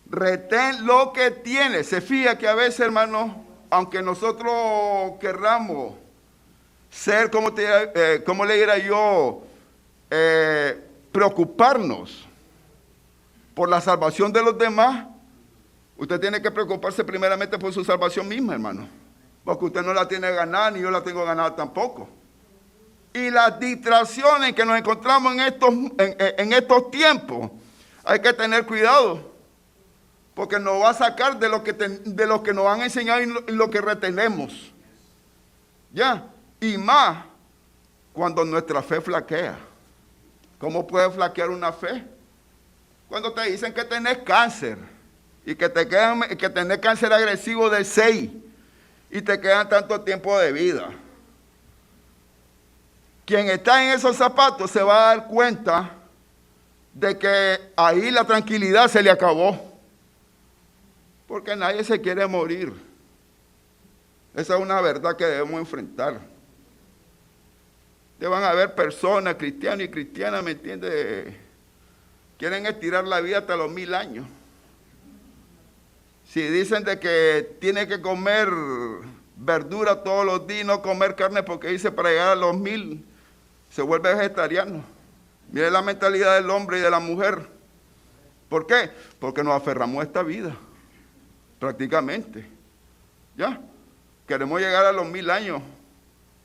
A: Retén lo que tiene. Se fija que a veces, hermano, aunque nosotros querramos ser, como le diría yo, preocuparnos por la salvación de los demás, Usted tiene que preocuparse primeramente por su salvación misma, hermano. Porque usted no la tiene ganada, ni yo la tengo ganada tampoco. Y las distracciones que nos encontramos en estos tiempos, hay que tener cuidado. Porque nos va a sacar de lo que nos han enseñado y lo que retenemos. ¿Ya? Y más cuando nuestra fe flaquea. ¿Cómo puede flaquear una fe? Cuando te dicen que tenés cáncer y que tenés cáncer agresivo de 6 y te quedan tanto tiempo de vida. Quien está en esos zapatos se va a dar cuenta de que ahí la tranquilidad se le acabó. Porque nadie se quiere morir. Esa es una verdad que debemos enfrentar. Van a haber personas, cristianos y cristianas, ¿me entiendes? Quieren estirar la vida hasta los 1000 años. Si dicen de que tiene que comer verdura todos los días y no comer carne porque dice para llegar a los 1000, se vuelve vegetariano. Mire la mentalidad del hombre y de la mujer. ¿Por qué? Porque nos aferramos a esta vida, prácticamente. ¿Ya? Queremos llegar a los 1000 años.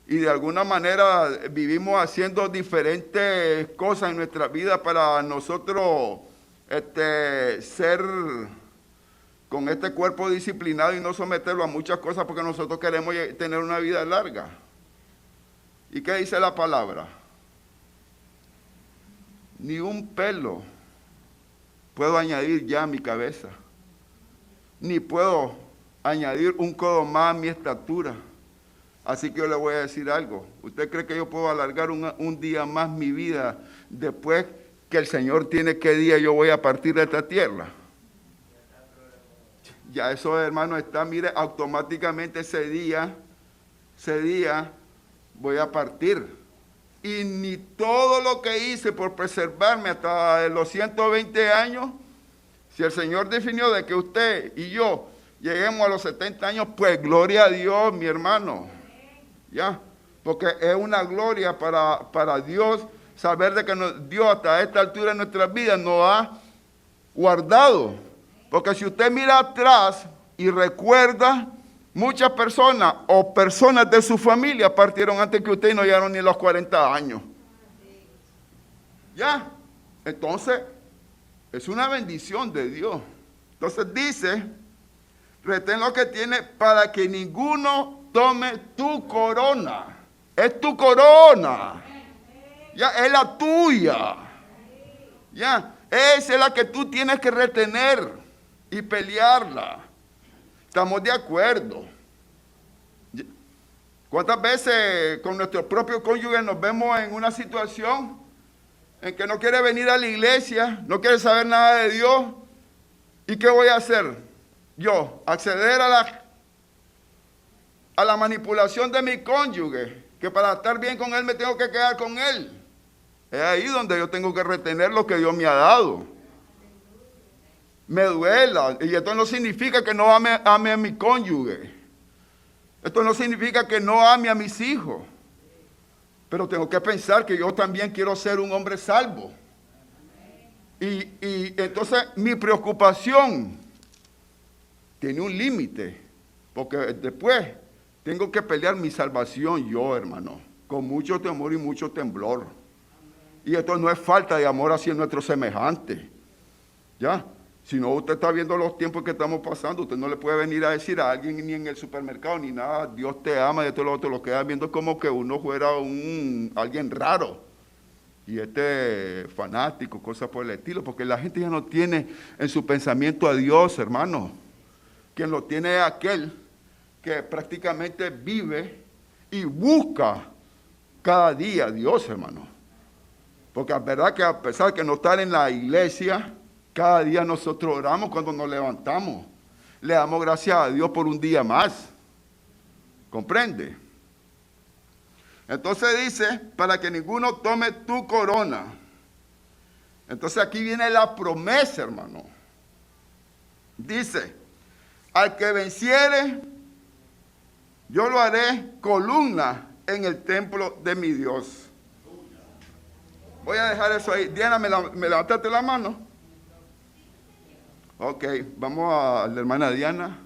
A: Y de alguna manera vivimos haciendo diferentes cosas en nuestra vida para nosotros ser con este cuerpo disciplinado y no someterlo a muchas cosas porque nosotros queremos tener una vida larga. ¿Y qué dice la palabra? Ni un pelo puedo añadir ya a mi cabeza, ni puedo añadir un codo más a mi estatura. Así que yo le voy a decir algo. ¿Usted cree que yo puedo alargar un día más mi vida después que el Señor tiene qué día yo voy a partir de esta tierra? Ya eso, hermano, está, mire, automáticamente ese día voy a partir. Y ni todo lo que hice por preservarme hasta los 120 años, si el Señor definió de que usted y yo lleguemos a los 70 años, pues gloria a Dios, mi hermano. ¿Ya? Porque es una gloria para Dios saber de que Dios hasta esta altura de nuestras vidas nos ha guardado. Porque si usted mira atrás y recuerda, muchas personas o personas de su familia partieron antes que usted y no llegaron ni a los 40 años. ¿Ya? Entonces, es una bendición de Dios. Entonces dice, retén lo que tiene para que ninguno tome tu corona. Es tu corona. Ya, es la tuya. Ya, esa es la que tú tienes que retener y pelearla. Estamos de acuerdo. ¿Cuántas veces con nuestro propio cónyuge nos vemos en una situación en que no quiere venir a la iglesia, no quiere saber nada de Dios? ¿Y qué voy a hacer? Yo, acceder a la manipulación de mi cónyuge, que para estar bien con él me tengo que quedar con él. Es ahí donde yo tengo que retener lo que Dios me ha dado. Me duela, y esto no significa que no ame a mi cónyuge. Esto no significa que no ame a mis hijos. Pero tengo que pensar que yo también quiero ser un hombre salvo. Y entonces mi preocupación tiene un límite, porque después tengo que pelear mi salvación yo, hermano, con mucho temor y mucho temblor. Y esto no es falta de amor hacia nuestro semejante. ¿Ya? Si no, usted está viendo los tiempos que estamos pasando, usted no le puede venir a decir a alguien ni en el supermercado ni nada, Dios te ama, y esto lo otro, lo queda viendo como que uno fuera alguien raro. Y fanático, cosas por el estilo, porque la gente ya no tiene en su pensamiento a Dios, hermano. Quien lo tiene es aquel que prácticamente vive y busca cada día a Dios, hermano. Porque es verdad que a pesar de no estar en la iglesia, cada día nosotros oramos cuando nos levantamos. Le damos gracias a Dios por un día más. ¿Comprende? Entonces dice, para que ninguno tome tu corona. Entonces aquí viene la promesa, hermano. Dice, al que venciere, yo lo haré columna en el templo de mi Dios. Voy a dejar eso ahí. Diana, ¿me levantaste la mano? Ok, vamos a la hermana Diana.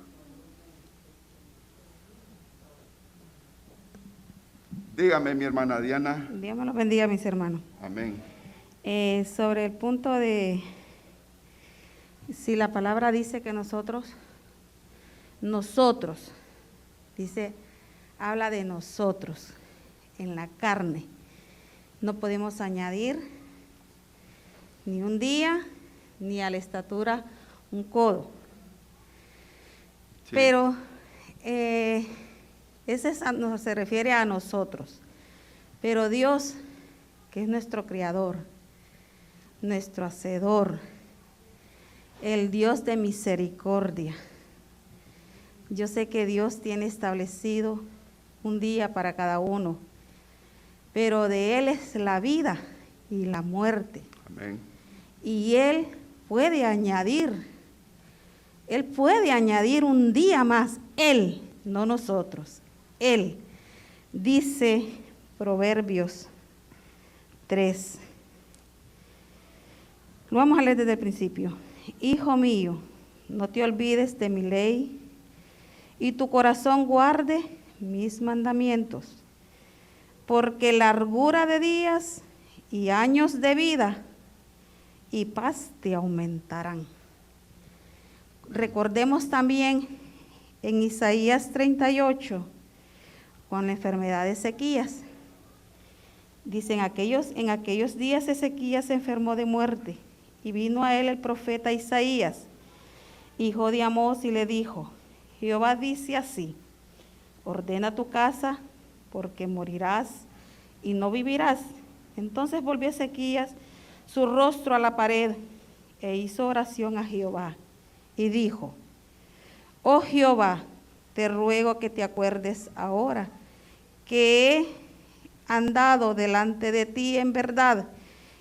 A: Dígame, mi hermana Diana.
B: Dios me los bendiga, mis hermanos.
A: Amén.
B: Sobre el punto de si la palabra dice que nosotros, dice, habla de nosotros, en la carne. No podemos añadir ni un día, ni a la estatura un codo. Sí. Pero no se refiere a nosotros. Pero Dios, que es nuestro creador, nuestro hacedor, el Dios de misericordia. Yo sé que Dios tiene establecido un día para cada uno, pero de Él es la vida y la muerte.
A: Amén.
B: Y Él puede añadir un día más, Él, no nosotros, Él. Dice Proverbios 3. Lo vamos a leer desde el principio. Hijo mío, no te olvides de mi ley, y tu corazón guarde mis mandamientos, porque largura de días y años de vida y paz te aumentarán. Recordemos también en Isaías 38, con la enfermedad de Ezequías. Dicen, en aquellos días Ezequías se enfermó de muerte, y vino a él el profeta Isaías, hijo de Amós, y le dijo, Jehová dice así, ordena tu casa, porque morirás y no vivirás. Entonces volvió Ezequías su rostro a la pared e hizo oración a Jehová y dijo, oh Jehová, te ruego que te acuerdes ahora que he andado delante de ti en verdad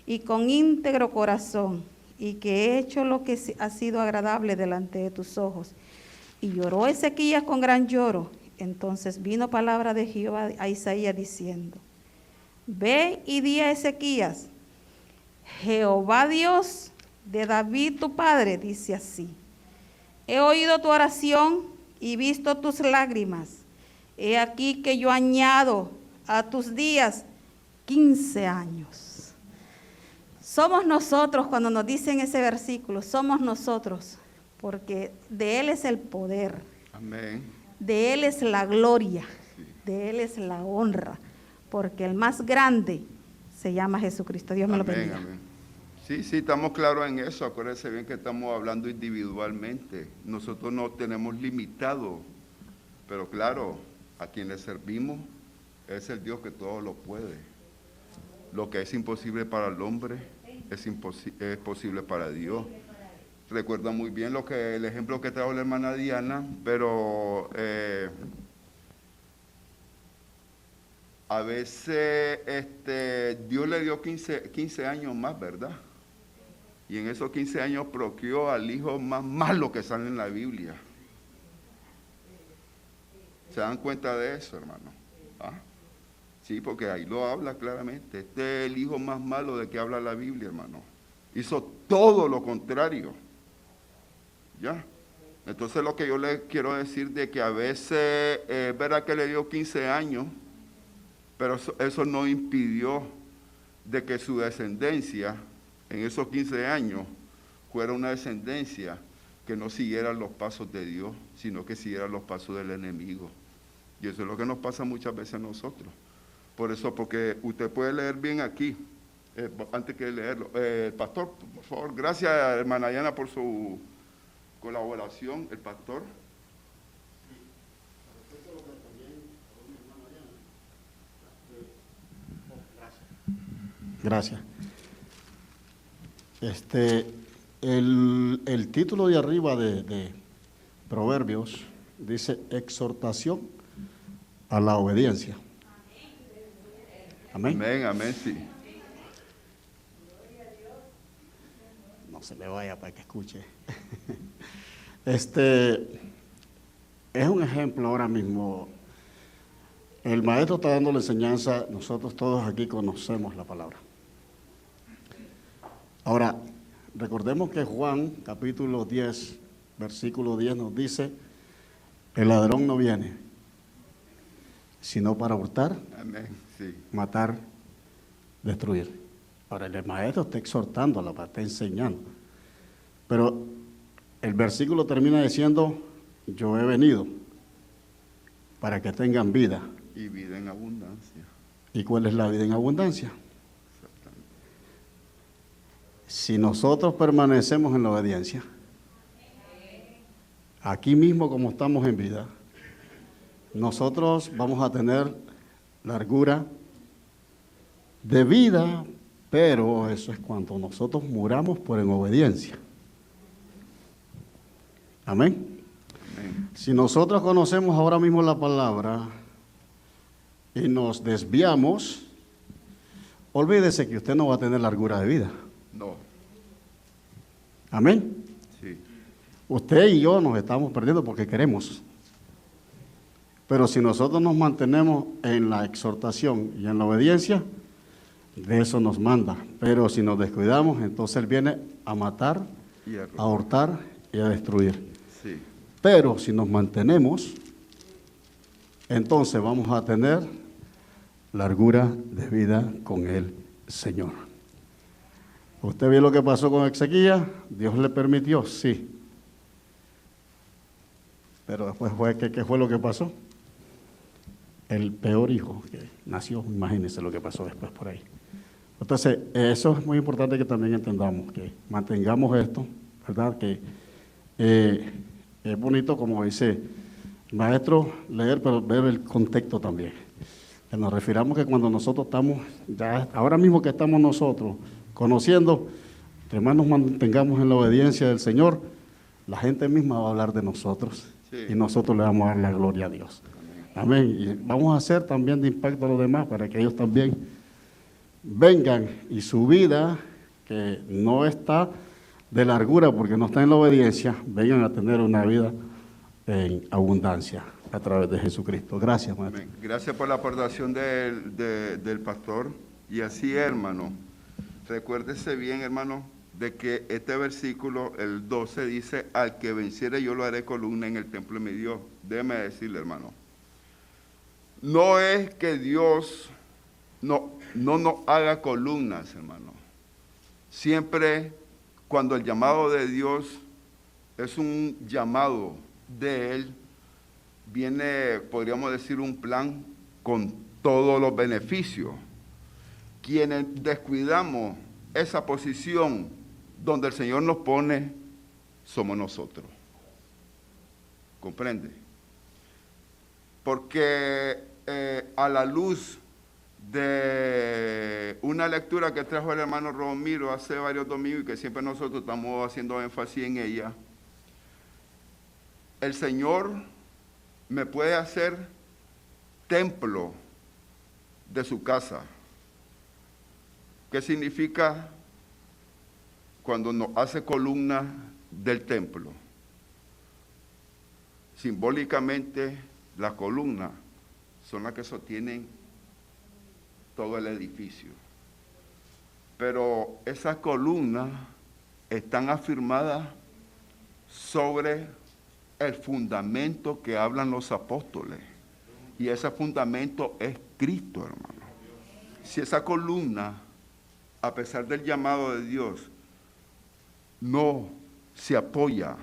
B: y con íntegro corazón, y que he hecho lo que ha sido agradable delante de tus ojos. Y lloró Ezequías con gran lloro. Entonces vino palabra de Jehová a Isaías diciendo, ve y di a Ezequías, Jehová Dios de David tu padre dice así, he oído tu oración y visto tus lágrimas. He aquí que yo añado a tus días 15 años. Somos nosotros, cuando nos dicen ese versículo, somos nosotros, porque de Él es el poder.
A: Amén.
B: De Él es la gloria, sí. De Él es la honra, porque el más grande se llama Jesucristo. Dios me lo bendiga.
A: Amén. Sí, estamos claros en eso. Acuérdense bien que estamos hablando individualmente. Nosotros no tenemos limitado, pero claro, a quien le servimos es el Dios que todo lo puede. Lo que es imposible para el hombre es posible para Dios. Recuerda muy bien el ejemplo que trajo la hermana Diana, pero a veces Dios le dio 15 años más, ¿verdad? Y en esos 15 años procreó al hijo más malo que sale en la Biblia. ¿Se dan cuenta de eso, hermano? ¿Ah? Sí, porque ahí lo habla claramente. Este es el hijo más malo de que habla la Biblia, hermano. Hizo todo lo contrario. ¿Ya? Entonces lo que yo le quiero decir de que a veces es verdad que le dio 15 años, pero eso no impidió de que su descendencia en esos 15 años fuera una descendencia que no siguiera los pasos de Dios, sino que siguiera los pasos del enemigo. Y eso es lo que nos pasa muchas veces a nosotros. Por eso, porque usted puede leer bien aquí, antes que leerlo. Pastor, por favor, gracias hermana Diana por su colaboración, el pastor.
C: Gracias. El título de arriba de Proverbios dice exhortación a la obediencia. Amén.
A: Amén, amén, sí.
C: No se me vaya para que escuche. Es un ejemplo ahora mismo. El maestro está dando la enseñanza, nosotros todos aquí conocemos la palabra. Ahora, recordemos que Juan, capítulo 10, versículo 10 nos dice, el ladrón no viene, sino para hurtar,
A: Amén. Sí.
C: matar, destruir. Ahora el maestro está exhortando, está enseñando. Pero el versículo termina diciendo, yo he venido para que tengan vida.
A: Y vida en abundancia.
C: ¿Y cuál es la vida en abundancia?
A: Exactamente.
C: Si nosotros permanecemos en la obediencia, aquí mismo como estamos en vida, nosotros vamos a tener largura de vida, pero eso es cuando nosotros muramos por en obediencia. Amén.
A: Amén.
C: Si nosotros conocemos ahora mismo la palabra y nos desviamos, olvídese que usted no va a tener largura de vida.
A: No.
C: Amén.
A: Sí.
C: Usted y yo nos estamos perdiendo porque queremos. Pero si nosotros nos mantenemos en la exhortación y en la obediencia, de eso nos manda. Pero si nos descuidamos, entonces Él viene a matar,
A: Y
C: a hurtar y a destruir.
A: Sí.
C: Pero si nos mantenemos, entonces vamos a tener largura de vida con el Señor. ¿Usted vio lo que pasó con Ezequías? Dios le permitió, sí. Pero después ¿qué fue lo que pasó? El peor hijo que nació, imagínense lo que pasó después por ahí. Entonces, eso es muy importante que también entendamos, que mantengamos esto, ¿verdad? Que es bonito, como dice el maestro, leer, pero ver el contexto también. Que nos refiramos que cuando nosotros estamos, ya ahora mismo que estamos nosotros conociendo, entre más nos mantengamos en la obediencia del Señor, la gente misma va a hablar de nosotros,
A: Sí.
C: y nosotros le vamos a dar la gloria a Dios. Amén. Y vamos a hacer también de impacto a los demás para que ellos también vengan y su vida, que no está de largura porque no está en la obediencia, vengan a tener una vida en abundancia a través de Jesucristo. Gracias, maestro.
A: Amén. Gracias por la aportación del pastor. Y así, hermano, recuérdese bien, hermano, de que este versículo, el 12, dice, al que venciere yo lo haré columna en el templo de mi Dios. Déjeme decirle, hermano, no es que Dios no nos haga columnas, hermano. Siempre cuando el llamado de Dios es un llamado de Él, viene, podríamos decir, un plan con todos los beneficios. Quienes descuidamos esa posición donde el Señor nos pone, somos nosotros. ¿Comprende? Porque a la luz de una lectura que trajo el hermano Romiro hace varios domingos y que siempre nosotros estamos haciendo énfasis en ella, el Señor me puede hacer templo de su casa. ¿Qué significa cuando nos hace columna del templo? Simbólicamente, las columnas son las que sostienen todo el edificio. Pero esas columnas están afirmadas sobre el fundamento que hablan los apóstoles. Y ese fundamento es Cristo, hermano. Si esa columna, a pesar del llamado de Dios, no se apoya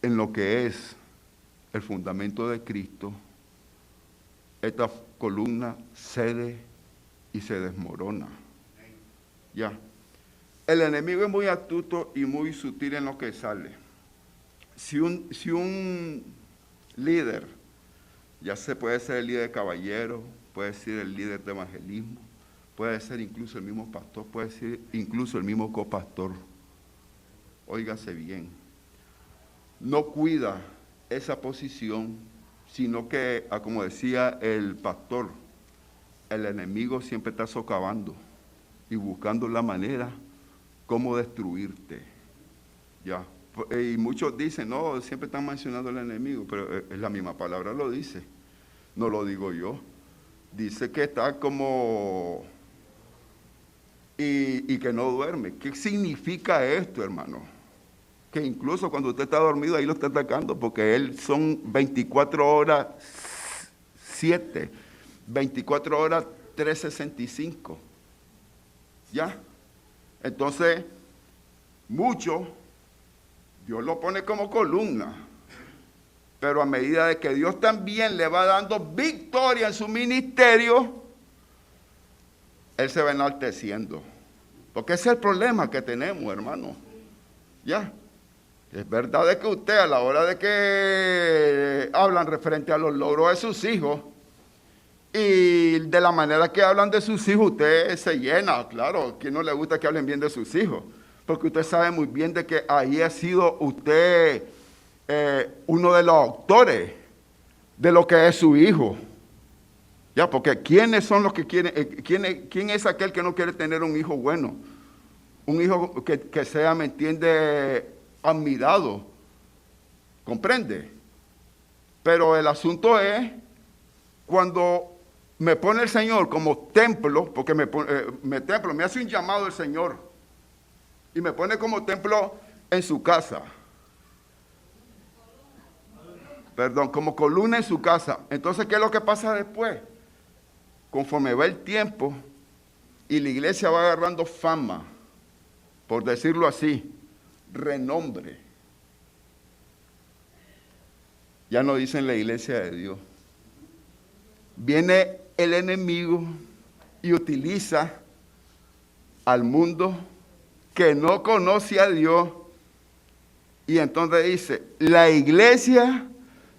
A: en lo que es el fundamento de Cristo, esta columna cede y se desmorona. Ya. El enemigo es muy astuto y muy sutil en lo que sale. Si un líder, ya se puede ser el líder de caballero, puede ser el líder de evangelismo, puede ser incluso el mismo pastor, puede ser incluso el mismo copastor, óigase bien, no cuida esa posición, sino que, como decía el pastor, el enemigo siempre está socavando y buscando la manera cómo destruirte. Ya. Y muchos dicen, no, siempre están mencionando al enemigo, pero es la misma palabra lo dice, no lo digo yo. Dice que está como y que no duerme. ¿Qué significa esto, hermano? Que incluso cuando usted está dormido, ahí lo está atacando, porque él son 24 horas 7, 24 horas 365. ¿Ya? Entonces, mucho, Dios lo pone como columna, pero a medida de que Dios también le va dando victoria en su ministerio, él se va enalteciendo. Porque ese es el problema que tenemos, hermano. ¿Ya? Es verdad de que usted a la hora de que hablan referente a los logros de sus hijos y de la manera que hablan de sus hijos, usted se llena, claro, ¿quién no le gusta que hablen bien de sus hijos? Porque usted sabe muy bien de que ahí ha sido usted uno de los autores de lo que es su hijo. Ya, porque ¿quiénes son los que quieren, quién es aquel que no quiere tener un hijo bueno? Un hijo que sea, ¿me entiende?, admirado, ¿comprende? Pero el asunto es cuando me pone el Señor como templo, porque me hace un llamado el Señor y me pone como templo en su casa, como columna en su casa. Entonces, ¿qué es lo que pasa después? Conforme va el tiempo y la iglesia va agarrando fama, por decirlo así, renombre, ya no dicen la iglesia de Dios. Viene el enemigo y utiliza al mundo que no conoce a Dios, y entonces dice, la iglesia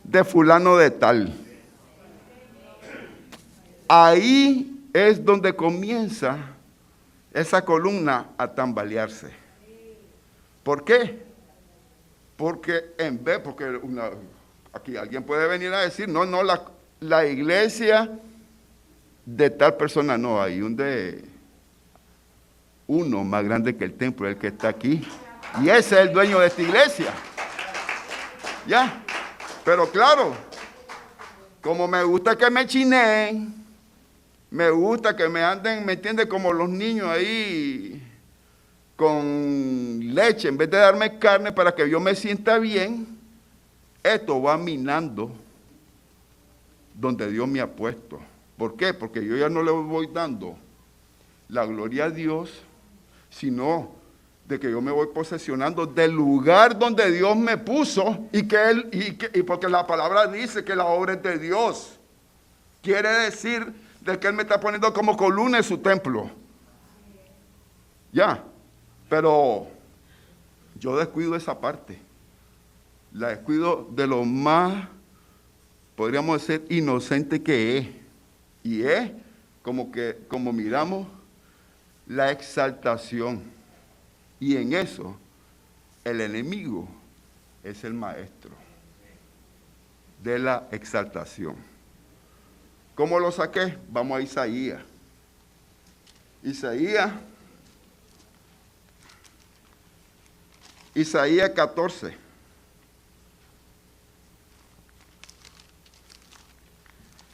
A: de fulano de tal. Ahí es donde comienza esa columna a tambalearse. ¿Por qué? Porque aquí alguien puede venir a decir, no, la iglesia de tal persona, no, hay uno más grande que el templo, el que está aquí, y ese es el dueño de esta iglesia. ¿Ya? Pero claro, como me gusta que me chineen, me gusta que me anden, ¿me entiende?, como los niños ahí, con leche, en vez de darme carne para que yo me sienta bien, esto va minando donde Dios me ha puesto. ¿Por qué? Porque yo ya no le voy dando la gloria a Dios, sino de que yo me voy posesionando del lugar donde Dios me puso, y porque la palabra dice que la obra es de Dios. Quiere decir de que Él me está poniendo como columna en su templo. Ya. Pero yo descuido esa parte, la descuido de lo más, podríamos decir, inocente que es. Y es como miramos, la exaltación. Y en eso, el enemigo es el maestro de la exaltación. ¿Cómo lo saqué? Vamos a Isaías. Isaías 14.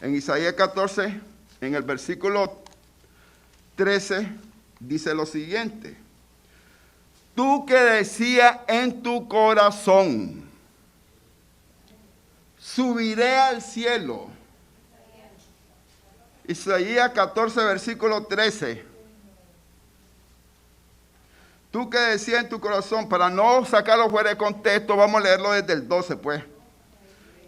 A: En Isaías 14, en el versículo 13, dice lo siguiente. Tú que decías en tu corazón, subiré al cielo. Isaías 14, versículo 13. Tú que decías en tu corazón, para no sacarlo fuera de contexto, vamos a leerlo desde el 12, pues.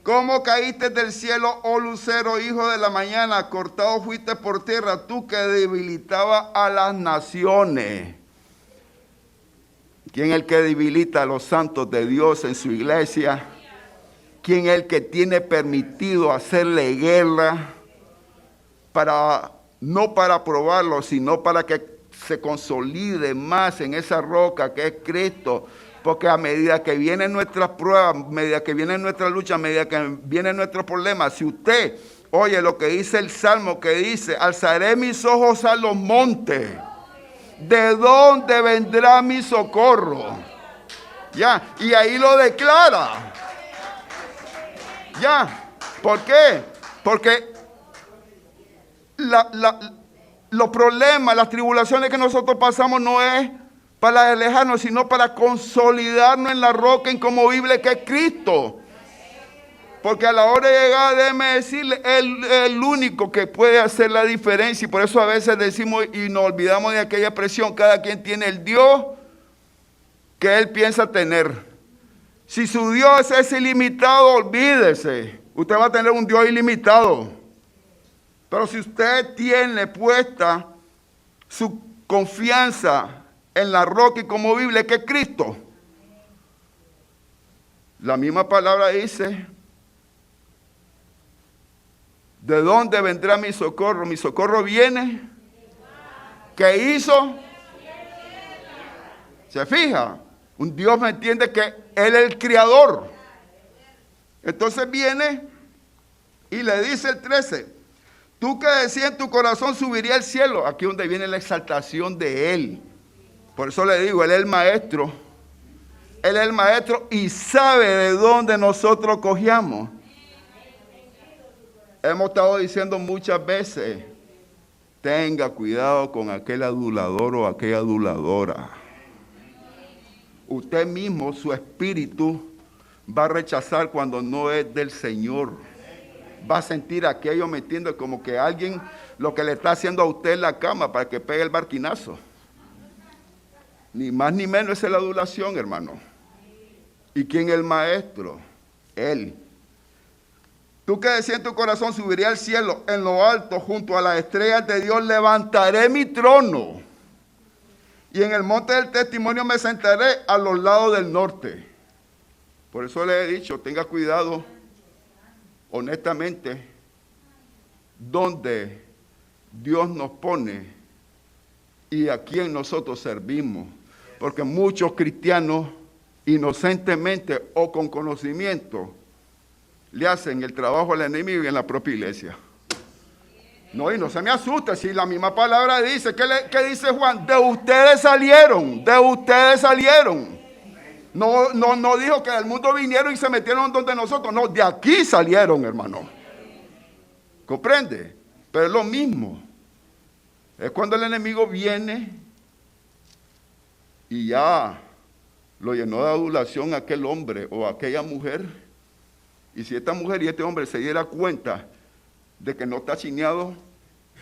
A: ¿Cómo caíste del cielo, oh lucero, hijo de la mañana? Cortado fuiste por tierra, tú que debilitabas a las naciones. ¿Quién es el que debilita a los santos de Dios en su iglesia? ¿Quién es el que tiene permitido hacerle guerra? No para probarlo, sino para que se consolide más en esa roca que es Cristo, porque a medida que vienen nuestras pruebas, a medida que vienen nuestras luchas, a medida que vienen nuestros problemas, si usted oye lo que dice el Salmo, que dice, alzaré mis ojos a los montes, ¿de dónde vendrá mi socorro? Ya, y ahí lo declara. Ya, ¿por qué? Porque los problemas, las tribulaciones que nosotros pasamos no es para alejarnos, sino para consolidarnos en la roca inconmovible que es Cristo. Porque a la hora de llegar, déjeme decirle, el único que puede hacer la diferencia. Y por eso a veces decimos y nos olvidamos de aquella expresión: cada quien tiene el Dios que él piensa tener. Si su Dios es ilimitado, olvídese. Usted va a tener un Dios ilimitado. Pero si usted tiene puesta su confianza en la roca inconmovible que es Cristo, la misma palabra dice: ¿de dónde vendrá mi socorro? Mi socorro viene. ¿Qué hizo? ¿Se fija? Un Dios me entiende que Él es el creador. Entonces viene y le dice el 13: tú que decías en tu corazón subiría al cielo. Aquí donde viene la exaltación de Él. Por eso le digo, Él es el maestro. Él es el maestro y sabe de dónde nosotros cogíamos. Hemos estado diciendo muchas veces: tenga cuidado con aquel adulador o aquella aduladora. Usted mismo, su espíritu, va a rechazar cuando no es del Señor. Va a sentir aquello, ¿me entiende? Como que alguien lo que le está haciendo a usted en la cama para que pegue el barquinazo. Ni más ni menos es la adulación, hermano. ¿Y quién es el maestro? Él. Tú que decías en tu corazón, subiré al cielo, en lo alto, junto a las estrellas de Dios, levantaré mi trono. Y en el monte del testimonio me sentaré a los lados del norte. Por eso le he dicho, tenga cuidado, honestamente, donde Dios nos pone y a quién nosotros servimos. Porque muchos cristianos, inocentemente o con conocimiento, le hacen el trabajo al enemigo y en la propia iglesia. No, y no se me asuste, si la misma palabra dice, ¿qué dice Juan? De ustedes salieron, de ustedes salieron. No dijo que del mundo vinieron y se metieron donde nosotros, no, de aquí salieron, hermano. ¿Comprende? Pero es lo mismo. Es cuando el enemigo viene y ya lo llenó de adulación a aquel hombre o a aquella mujer. Y si esta mujer y este hombre se diera cuenta de que no está chineado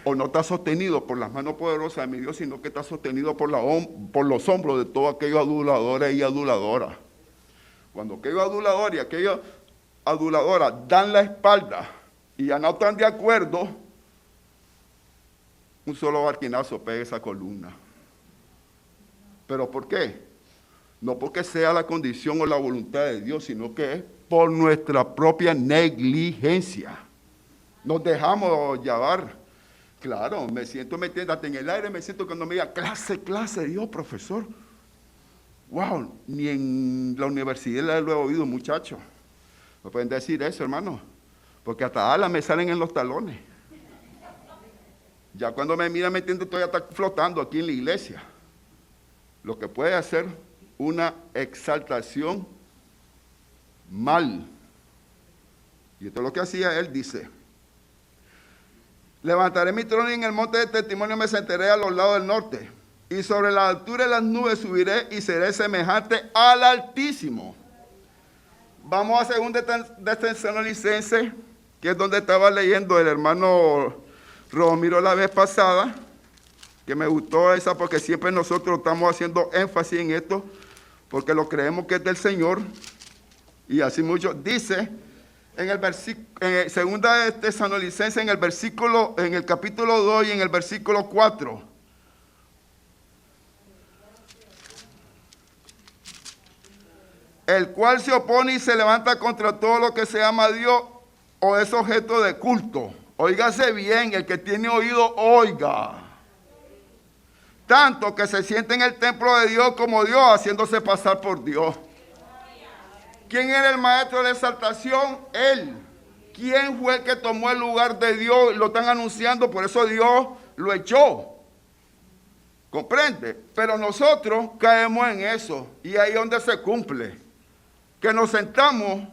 A: o no está sostenido por las manos poderosas de mi Dios, sino que está sostenido por los hombros de todos aquellos aduladores y aduladoras. Cuando aquellos aduladores y aquellas aduladoras dan la espalda y ya no están de acuerdo, un solo barquinazo pega esa columna. ¿Pero por qué? No porque sea la condición o la voluntad de Dios, sino que es por nuestra propia negligencia. Nos dejamos llevar. Claro, me siento metiendo hasta en el aire, me siento cuando me diga clase, Dios, profesor. Wow, ni en la universidad lo he oído, muchachos. ¿Me pueden decir eso, hermano? Porque hasta alas me salen en los talones. Ya cuando me mira metiendo, estoy hasta flotando aquí en la iglesia. Lo que puede hacer una exaltación mal. Y esto es lo que hacía él, dice: levantaré mi trono y en el monte de testimonio me sentaré a los lados del norte. Y sobre la altura de las nubes subiré y seré semejante al Altísimo. Vamos a 2 de Tesalonicenses, que es donde estaba leyendo el hermano Romiro la vez pasada, que me gustó esa porque siempre nosotros estamos haciendo énfasis en esto, porque lo creemos que es del Señor. Y así mucho dice en el versículo, en 2 de Tesalonicenses, en el capítulo 2 y en el versículo 4. El cual se opone y se levanta contra todo lo que se llama Dios o es objeto de culto. Óigase bien, el que tiene oído, oiga. Tanto que se siente en el templo de Dios como Dios, haciéndose pasar por Dios. ¿Quién era el maestro de la exaltación? Él. ¿Quién fue el que tomó el lugar de Dios? Lo están anunciando, por eso Dios lo echó. ¿Comprende? Pero nosotros caemos en eso y ahí es donde se cumple. Que nos sentamos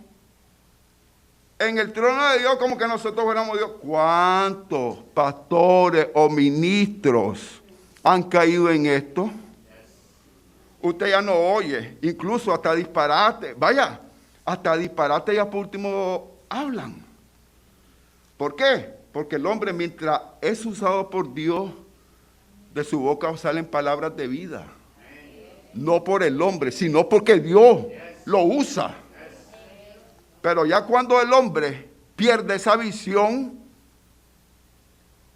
A: en el trono de Dios como que nosotros fuéramos Dios. ¿Cuántos pastores o ministros han caído en esto? Usted ya no oye, incluso hasta disparate. Vaya, hasta disparate ya por último hablan. ¿Por qué? Porque el hombre, mientras es usado por Dios, de su boca salen palabras de vida. No por el hombre, sino porque Dios lo usa. Pero ya cuando el hombre pierde esa visión,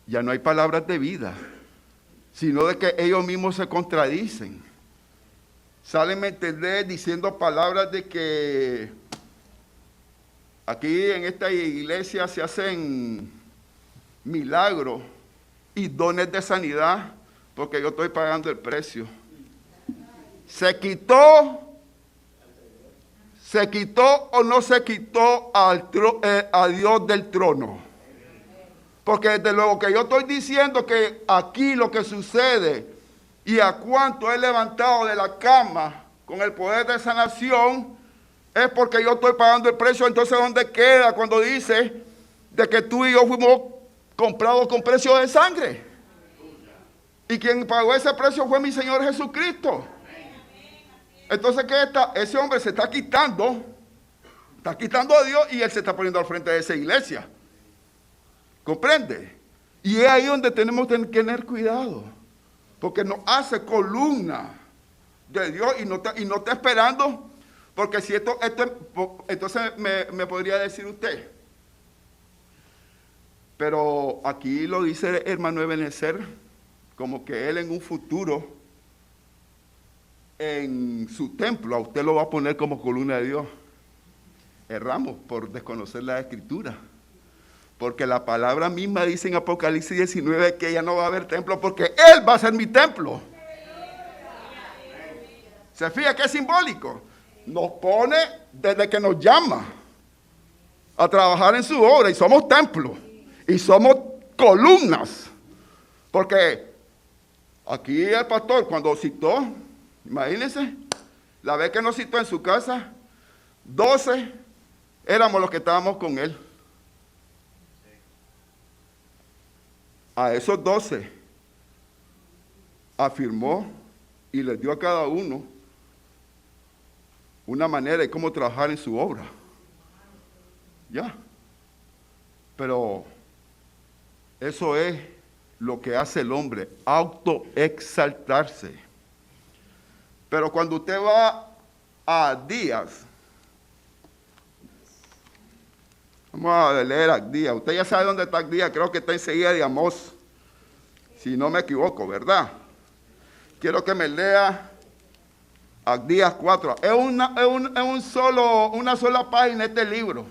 A: ya no hay palabras de vida, sino de que ellos mismos se contradicen. Salen a entender diciendo palabras de que aquí en esta iglesia se hacen milagros y dones de sanidad porque yo estoy pagando el precio. Se quitó o no se quitó a Dios del trono. Porque desde luego que yo estoy diciendo que aquí lo que sucede y a cuánto he levantado de la cama con el poder de sanación es porque yo estoy pagando el precio. Entonces, ¿dónde queda cuando dice de que tú y yo fuimos comprados con precio de sangre? Y quien pagó ese precio fue mi Señor Jesucristo. Entonces, ¿qué está? Ese hombre se está quitando a Dios y él se está poniendo al frente de esa iglesia. ¿Comprende? Y es ahí donde tenemos que tener cuidado, porque nos hace columna de Dios y no está esperando, porque si entonces me podría decir usted, pero aquí lo dice el hermano Ebenezer, como que él en un futuro, en su templo, a usted lo va a poner como columna de Dios. Erramos por desconocer la Escritura. Porque la palabra misma dice en Apocalipsis 19 que ya no va a haber templo porque Él va a ser mi templo. ¿Se fija que es simbólico? Nos pone desde que nos llama a trabajar en su obra y somos templo y somos columnas. Porque aquí el pastor cuando citó, imagínense, la vez que nos citó en su casa, 12 éramos los que estábamos con él. A esos 12 afirmó y les dio a cada uno una manera de cómo trabajar en su obra. Ya. Pero eso es lo que hace el hombre, autoexaltarse. Pero cuando usted va a Abdías, vamos a leer Abdías. Usted ya sabe dónde está Abdías, creo que está enseguida de Amós, si no me equivoco, ¿verdad? Quiero que me lea Abdías 4. Es una sola página este libro.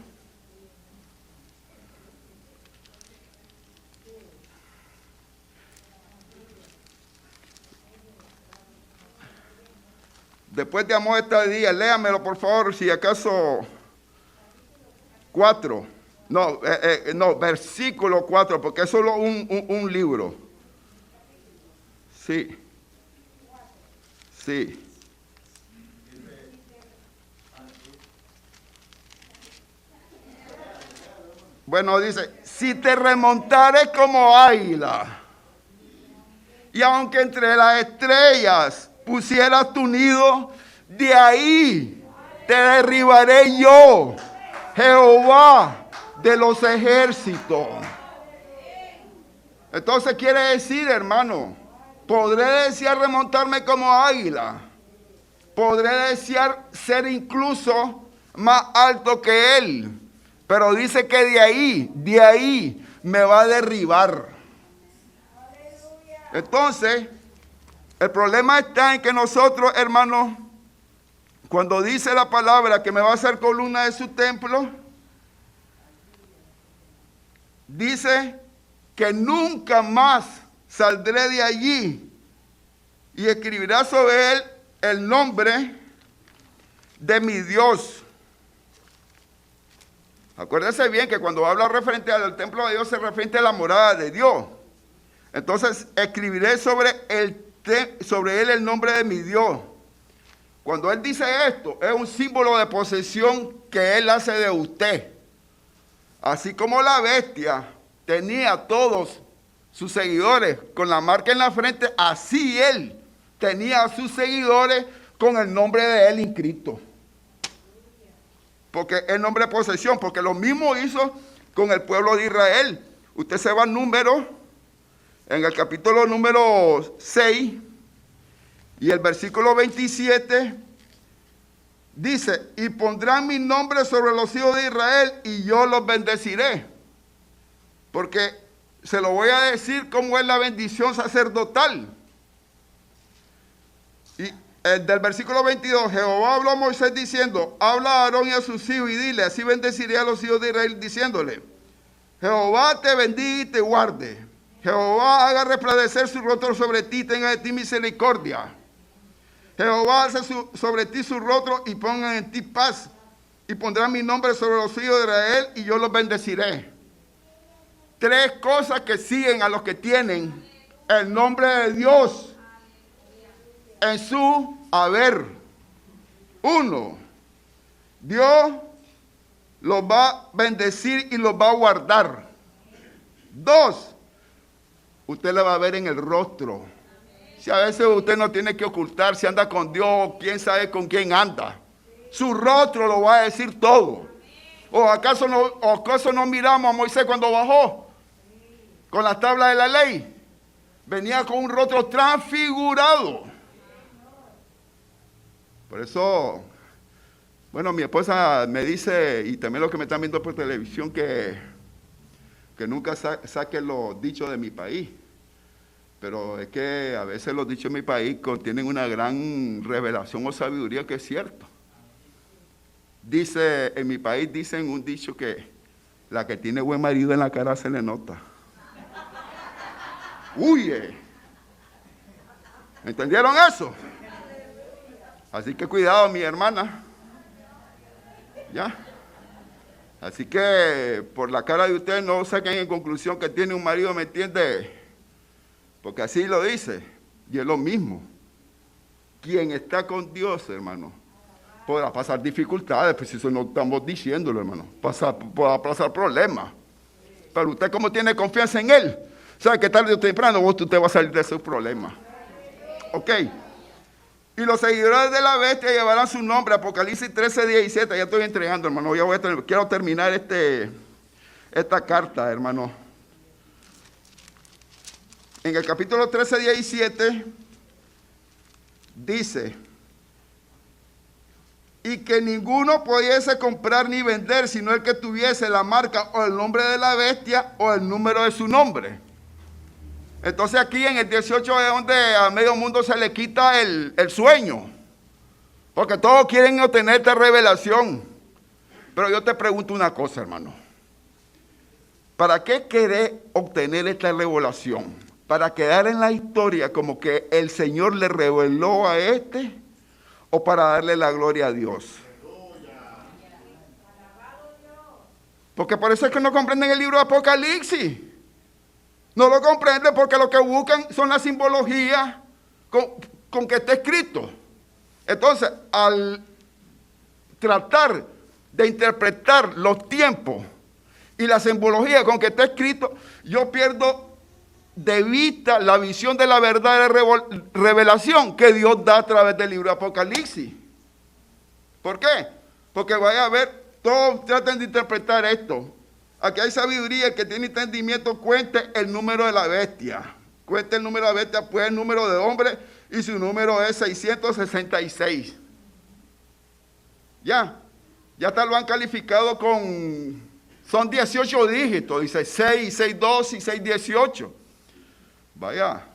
A: Después de Amós está Abdías, léamelo por favor, si acaso 4. No, versículo 4, porque es solo un libro. Sí. Sí. Bueno, dice, si te remontares como águila, y aunque entre las estrellas pusieras tu nido, de ahí te derribaré yo, Jehová de los ejércitos. Entonces quiere decir, hermano, podré desear remontarme como águila, podré desear ser incluso más alto que él, pero dice que de ahí me va a derribar. Entonces, el problema está en que nosotros, hermanos, cuando dice la palabra que me va a hacer columna de su templo, dice que nunca más saldré de allí y escribirá sobre él el nombre de mi Dios. Acuérdense bien que cuando habla referente al templo de Dios se refiere a la morada de Dios. Entonces escribiré sobre él el nombre de mi Dios. Cuando él dice esto, es un símbolo de posesión que él hace de usted. Así como la bestia tenía a todos sus seguidores con la marca en la frente, así él tenía a sus seguidores con el nombre de él inscrito. Porque es nombre de posesión, porque lo mismo hizo con el pueblo de Israel. Usted se va a Números, en el capítulo número 6, y el versículo 27, dice, y pondrán mi nombre sobre los hijos de Israel, y yo los bendeciré. Porque se lo voy a decir cómo es la bendición sacerdotal. Y del versículo 22, Jehová habló a Moisés diciendo, habla a Aarón y a sus hijos y dile, así bendeciré a los hijos de Israel, diciéndole, Jehová te bendiga y te guarde. Jehová haga resplandecer su rostro sobre ti, tenga de ti misericordia. Jehová alce sobre ti su rostro y ponga en ti paz. Y pondrá mi nombre sobre los hijos de Israel y yo los bendeciré. 3 cosas que siguen a los que tienen el nombre de Dios en su haber. 1, Dios los va a bendecir y los va a guardar. 2, usted le va a ver en el rostro. Si a veces usted no tiene que ocultar, si anda con Dios, quién sabe con quién anda. Su rostro lo va a decir todo. ¿O acaso no miramos a Moisés cuando bajó con las tablas de la ley? Venía con un rostro transfigurado. Por eso, bueno, mi esposa me dice, y también los que me están viendo por televisión, que nunca saque los dichos de mi país. Pero es que a veces los dichos de mi país contienen una gran revelación o sabiduría que es cierto. Dice, en mi país dicen un dicho que la que tiene buen marido en la cara se le nota. ¡Huye! ¿Entendieron eso? Así que cuidado, mi hermana. ¿Ya? Así que por la cara de ustedes no saquen en conclusión que tiene un marido, ¿me entiende? Porque así lo dice, y es lo mismo. Quien está con Dios, hermano, podrá pasar dificultades, pues eso no estamos diciéndolo, hermano. Podrá pasar problemas. Pero usted, como tiene confianza en Él, sabe que tarde o temprano usted va a salir de esos problemas. Ok. Y los seguidores de la bestia llevarán su nombre, Apocalipsis 13:17. Ya estoy entregando, hermano. Quiero terminar esta carta, hermano. En el capítulo 13:17 dice, y que ninguno pudiese comprar ni vender, sino el que tuviese la marca o el nombre de la bestia o el número de su nombre. Entonces aquí en el 18 es donde a medio mundo se le quita el sueño, porque todos quieren obtener esta revelación. Pero yo te pregunto una cosa, hermano. ¿Para qué querés obtener esta revelación? ¿Para quedar en la historia como que el Señor le reveló a este? ¿O para darle la gloria a Dios? Porque por eso es que no comprenden el libro de Apocalipsis. No lo comprenden porque lo que buscan son las simbologías con que está escrito. Entonces, al tratar de interpretar los tiempos y la simbología con que está escrito, yo pierdo de vista la visión de la verdadera revelación que Dios da a través del libro de Apocalipsis. ¿Por qué? Porque vaya a ver, todos traten de interpretar esto. Aquí hay sabiduría, el que tiene entendimiento cuente el número de la bestia. Cuente el número de la bestia, pues el número de hombre, y su número es 666. Ya está, lo han calificado son 18 dígitos, dice 6, 6, 2 y 6, 18. Vaya,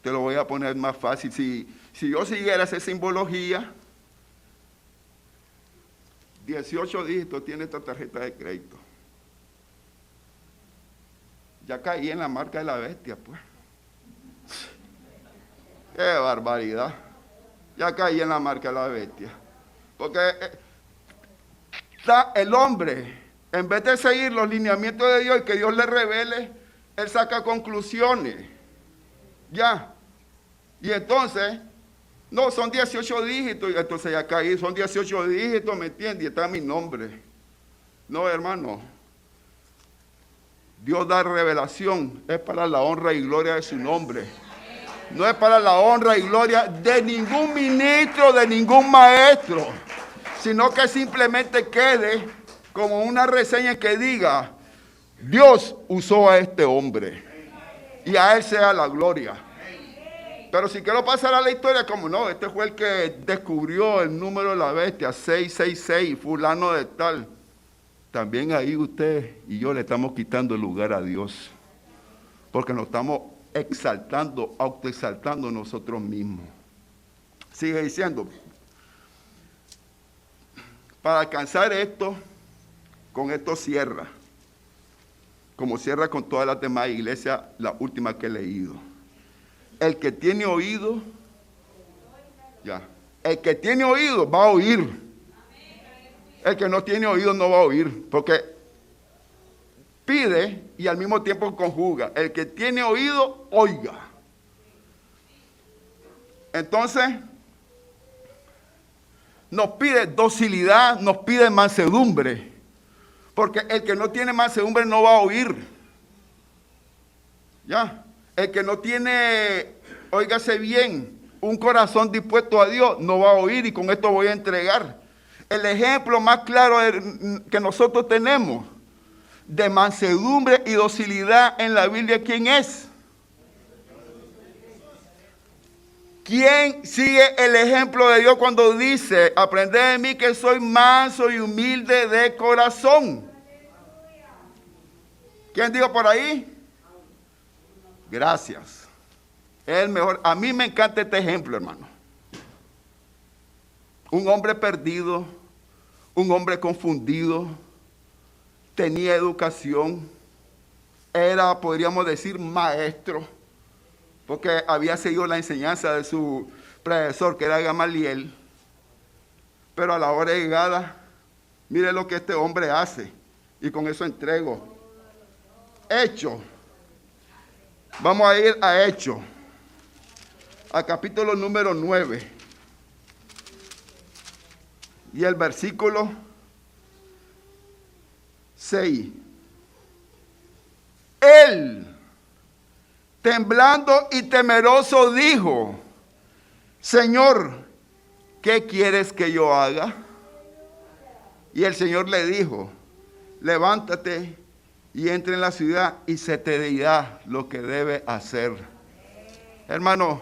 A: te lo voy a poner más fácil. Si yo siguiera esa simbología, 18 dígitos tiene esta tarjeta de crédito. Ya caí en la marca de la bestia, pues. ¡Qué barbaridad! Ya caí en la marca de la bestia. Porque está el hombre, en vez de seguir los lineamientos de Dios y que Dios le revele, él saca conclusiones. Ya. Y entonces, no, son 18 dígitos. Y entonces ya caí, son 18 dígitos, ¿me entiendes? Y está mi nombre. No, hermano. Dios da revelación, es para la honra y gloria de su nombre. No es para la honra y gloria de ningún ministro, de ningún maestro, sino que simplemente quede como una reseña que diga, Dios usó a este hombre y a él sea la gloria. Pero si quiero pasar a la historia, como no, este fue el que descubrió el número de la bestia, 666, fulano de tal. También ahí usted y yo le estamos quitando el lugar a Dios, porque nos estamos exaltando, autoexaltando nosotros mismos. Sigue diciendo, para alcanzar esto, con esto cierra, como cierra con todas las demás iglesias, la última que he leído. El que tiene oído, el que tiene oído va a oír. El que no tiene oído no va a oír, porque pide y al mismo tiempo conjuga. El que tiene oído, oiga. Entonces, nos pide docilidad, nos pide mansedumbre, porque el que no tiene mansedumbre no va a oír. ¿Ya? El que no tiene, óigase bien, un corazón dispuesto a Dios, no va a oír, y con esto voy a entregar. El ejemplo más claro que nosotros tenemos de mansedumbre y docilidad en la Biblia, ¿quién es? ¿Quién sigue el ejemplo de Dios cuando dice, aprended de mí que soy manso y humilde de corazón? ¿Quién dijo por ahí? Gracias. Es el mejor. A mí me encanta este ejemplo, hermano. Un hombre perdido, un hombre confundido, tenía educación, era, podríamos decir, maestro, porque había seguido la enseñanza de su predecesor, que era Gamaliel. Pero a la hora de llegada, mire lo que este hombre hace, y con eso entrego. Hechos. Vamos a ir a Hechos, al capítulo número 9. Y el versículo 6. Él, temblando y temeroso, dijo, Señor, ¿qué quieres que yo haga? Y el Señor le dijo, levántate y entra en la ciudad y se te dirá lo que debe hacer. Hermano,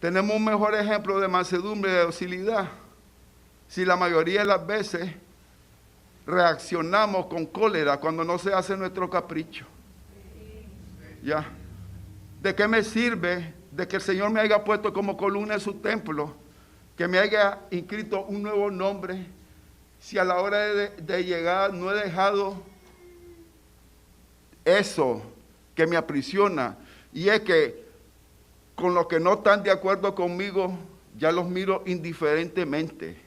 A: tenemos un mejor ejemplo de mansedumbre y de docilidad. Si la mayoría de las veces reaccionamos con cólera cuando no se hace nuestro capricho. ¿Ya? ¿De qué me sirve de que el Señor me haya puesto como columna en su templo, que me haya inscrito un nuevo nombre, si a la hora de llegar no he dejado eso que me aprisiona? Y es que con los que no están de acuerdo conmigo, ya los miro indiferentemente.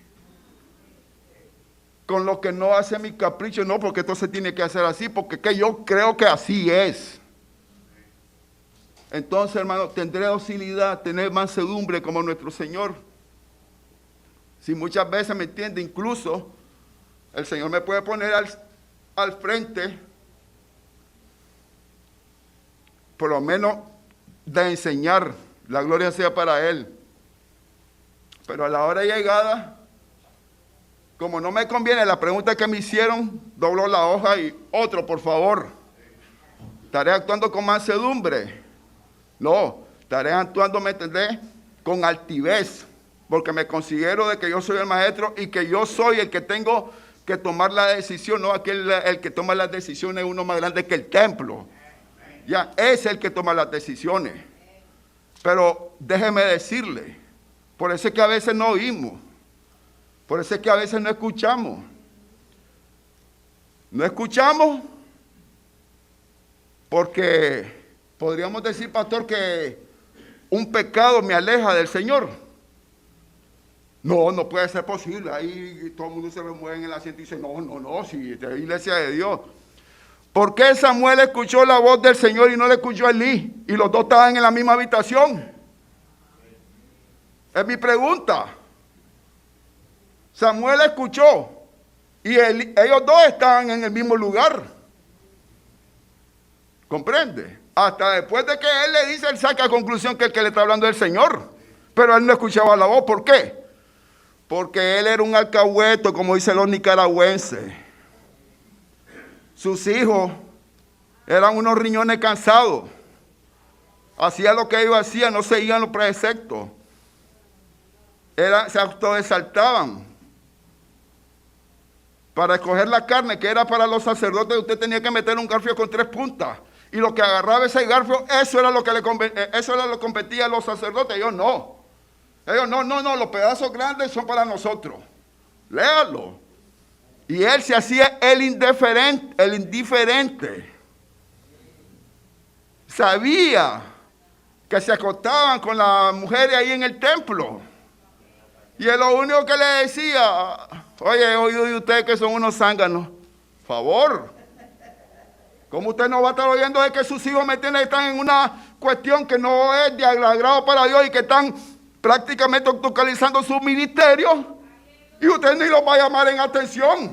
A: Con los que no hacen mi capricho, no, porque esto se tiene que hacer así, porque que yo creo que así es. Entonces, hermano, tendré docilidad, tener mansedumbre como nuestro Señor. Si muchas veces, me entiende, incluso el Señor me puede poner al frente, por lo menos de enseñar, la gloria sea para Él. Pero a la hora de llegada, como no me conviene la pregunta que me hicieron, dobló la hoja y otro, por favor. ¿Estaré actuando con mansedumbre? No, estaré actuando, ¿me entendés?, con altivez, porque me considero de que yo soy el maestro y que yo soy el que tengo que tomar la decisión, no aquel el que toma las decisiones es uno más grande que el templo. Ya, es el que toma las decisiones. Pero déjeme decirle, por eso es que a veces no oímos. Por eso es que a veces no escuchamos. No escuchamos porque podríamos decir, pastor, que un pecado me aleja del Señor. No, no puede ser posible. Ahí todo el mundo se remueve en el asiento y dice, no, si es la iglesia de Dios. ¿Por qué Samuel escuchó la voz del Señor y no le escuchó a Elí? Y los dos estaban en la misma habitación. Es mi pregunta. Samuel escuchó y ellos dos estaban en el mismo lugar. ¿Comprende? Hasta después de que él le dice, él saca a conclusión que el que le está hablando es el Señor. Pero él no escuchaba la voz. ¿Por qué? Porque él era un alcahueto, como dicen los nicaragüenses. Sus hijos eran unos riñones cansados. Hacían lo que ellos hacían, no seguían los preceptos. Se autoexaltaban. Para escoger la carne, que era para los sacerdotes, usted tenía que meter un garfio con 3 puntas. Y lo que agarraba ese garfio, eso era lo que competía a los sacerdotes. Ellos no. No, los pedazos grandes son para nosotros. Léalo. Y él se hacía el indiferente. Sabía que se acostaban con las mujeres ahí en el templo. Y él lo único que le decía, oye, oye ustedes que son unos zánganos, favor. ¿Cómo usted no va a estar oyendo de que sus hijos están en una cuestión que no es de agrado para Dios y que están prácticamente autocalizando su ministerio? Y usted ni los va a llamar en atención.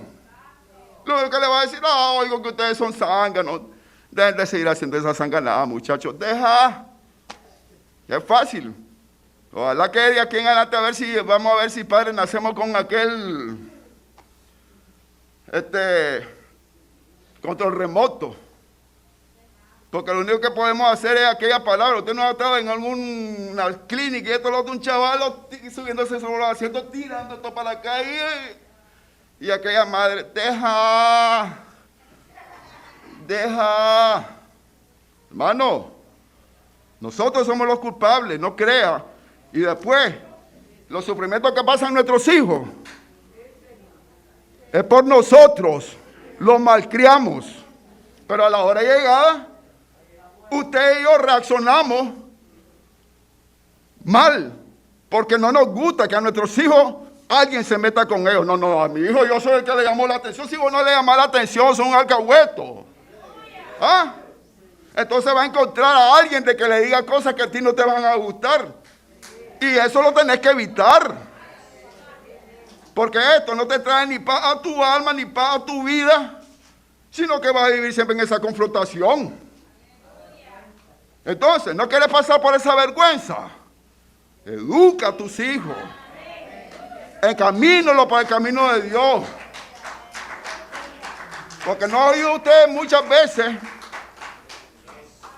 A: Lo único que le va a decir, oigo que ustedes son zánganos. Dejen de seguir haciendo esa zanganada, muchachos. Deja. Es fácil. Ojalá que de aquí en adelante vamos a ver si, padre, nacemos con aquel control remoto. Porque lo único que podemos hacer es aquella palabra. Usted no ha estado en alguna clínica y esto lo otro, un chaval subiéndose sobre los asientos, tirando esto para la calle. Y aquella madre, deja. Hermano, nosotros somos los culpables, no crea. Y después, los sufrimientos que pasan nuestros hijos, es por nosotros, los malcriamos. Pero a la hora llegada, usted y yo reaccionamos mal, porque no nos gusta que a nuestros hijos alguien se meta con ellos. No, a mi hijo yo soy el que le llamó la atención. Si vos no le llamás la atención, son un alcahueto. ¿Ah? Entonces va a encontrar a alguien de que le diga cosas que a ti no te van a gustar. Y eso lo tenés que evitar. Porque esto no te trae ni paz a tu alma, ni paz a tu vida, sino que vas a vivir siempre en esa confrontación. Entonces, no quieres pasar por esa vergüenza. Educa a tus hijos. Encamínalo para el camino de Dios. Porque no ha oído usted muchas veces.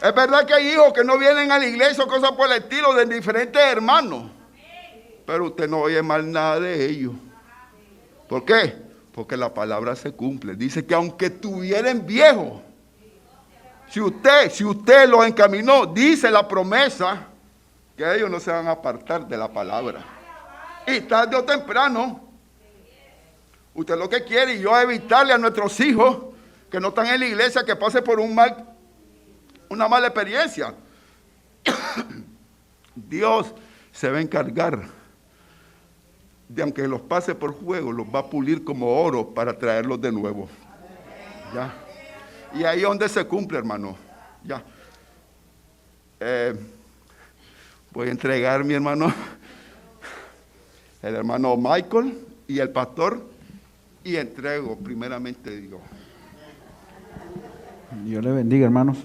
A: Es verdad que hay hijos que no vienen a la iglesia o cosas por el estilo de diferentes hermanos. Pero usted no oye mal nada de ellos. ¿Por qué? Porque la palabra se cumple. Dice que aunque estuvieran viejos, si usted los encaminó, dice la promesa que ellos no se van a apartar de la palabra. Y tarde o temprano, usted lo que quiere, y yo evitarle a nuestros hijos que no están en la iglesia, que pase por una mala experiencia. Dios se va a encargar de, aunque los pase por fuego, los va a pulir como oro para traerlos de nuevo. ¿Ya? Y ahí es donde se cumple, hermano. Ya. Voy a entregar, mi hermano, el hermano Michael y el pastor, y entrego primeramente Dios.
D: Dios le bendiga, hermanos.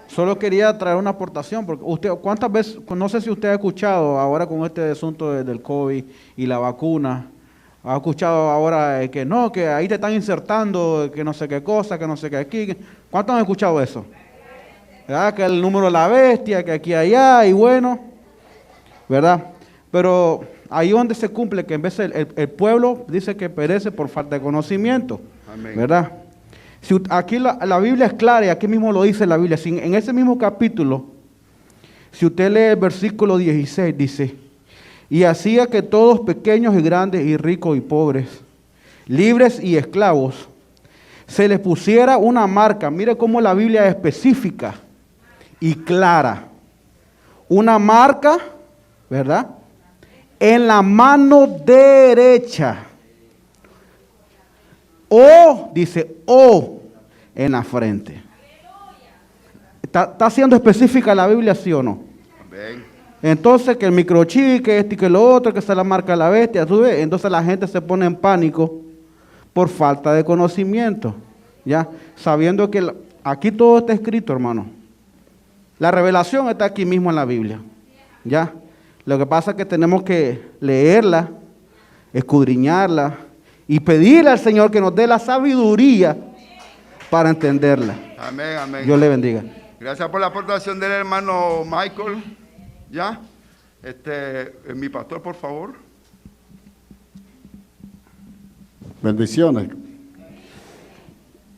D: Solo quería traer una aportación, porque usted, ¿cuántas veces, no sé si usted ha escuchado ahora con este asunto del COVID y la vacuna, ha escuchado ahora que no, que ahí te están insertando, que no sé qué cosa, que no sé qué aquí? ¿Cuántos han escuchado eso? ¿Verdad? Que el número de la bestia, que aquí allá, y bueno, ¿verdad? Pero ahí donde se cumple que en vez el pueblo dice que perece por falta de conocimiento. Amén. ¿Verdad? Si aquí la Biblia es clara y aquí mismo lo dice la Biblia. En ese mismo capítulo, si usted lee el versículo 16, dice: y hacía que todos, pequeños y grandes, y ricos y pobres, libres y esclavos, se les pusiera una marca. Mire cómo la Biblia es específica y clara. Una marca, ¿verdad?, en la mano derecha. O, dice, o en la frente. ¿Está siendo específica la Biblia, sí o no? Amén. Entonces, que el microchip, que este y que lo otro, que se la marca de la bestia, ¿tú ves? Entonces la gente se pone en pánico por falta de conocimiento, ¿ya? Sabiendo que Aquí todo está escrito, hermano. La revelación está aquí mismo en la Biblia. ¿Ya? Lo que pasa es que tenemos que leerla, escudriñarla y pedirle al Señor que nos dé la sabiduría para entenderla.
A: Amén, amén.
D: Dios le bendiga.
A: Gracias por la aportación del hermano Michael. ¿Ya? Mi pastor, por favor.
C: Bendiciones.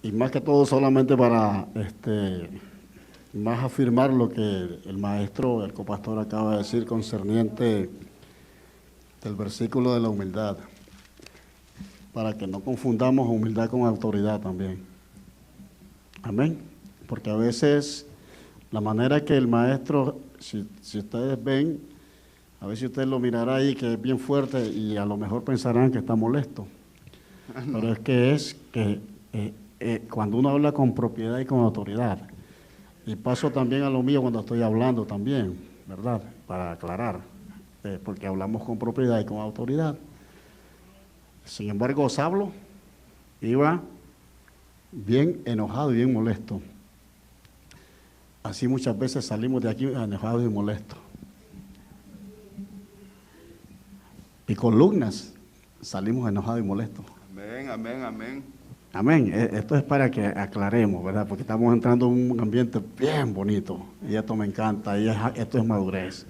C: Y más que todo solamente para más afirmar lo que el maestro, el copastor acaba de decir concerniente del versículo de la humildad, para que no confundamos humildad con autoridad también. Amén. Porque a veces la manera que el maestro, si ustedes ven, a veces usted lo mirará ahí que es bien fuerte y a lo mejor pensarán que está molesto. Pero es que cuando uno habla con propiedad y con autoridad, y paso también a lo mío cuando estoy hablando también, ¿verdad? Para aclarar, porque hablamos con propiedad y con autoridad. Sin embargo, Saulo iba bien enojado y bien molesto. Así muchas veces salimos de aquí enojados y molestos. Y columnas salimos enojados y molestos.
A: Amén, amén, amén.
C: Amén. Esto es para que aclaremos, ¿verdad? Porque estamos entrando en un ambiente bien bonito y esto me encanta y esto es madurez.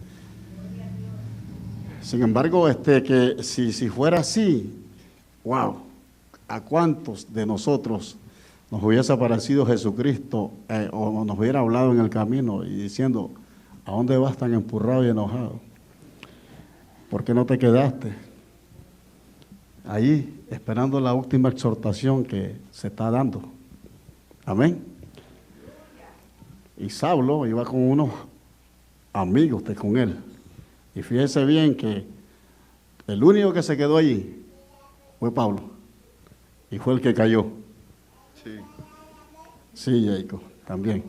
C: Sin embargo, que si fuera así, wow, ¿a cuántos de nosotros nos hubiese aparecido Jesucristo o nos hubiera hablado en el camino y diciendo, ¿a dónde vas tan empurrado y enojado? ¿Por qué no te quedaste ahí esperando la última exhortación que se está dando? Amén. Y Saulo iba con unos amigos con él. Y fíjese bien que el único que se quedó allí fue Pablo. Y fue el que cayó.
A: Sí.
C: Sí, Jacob, también.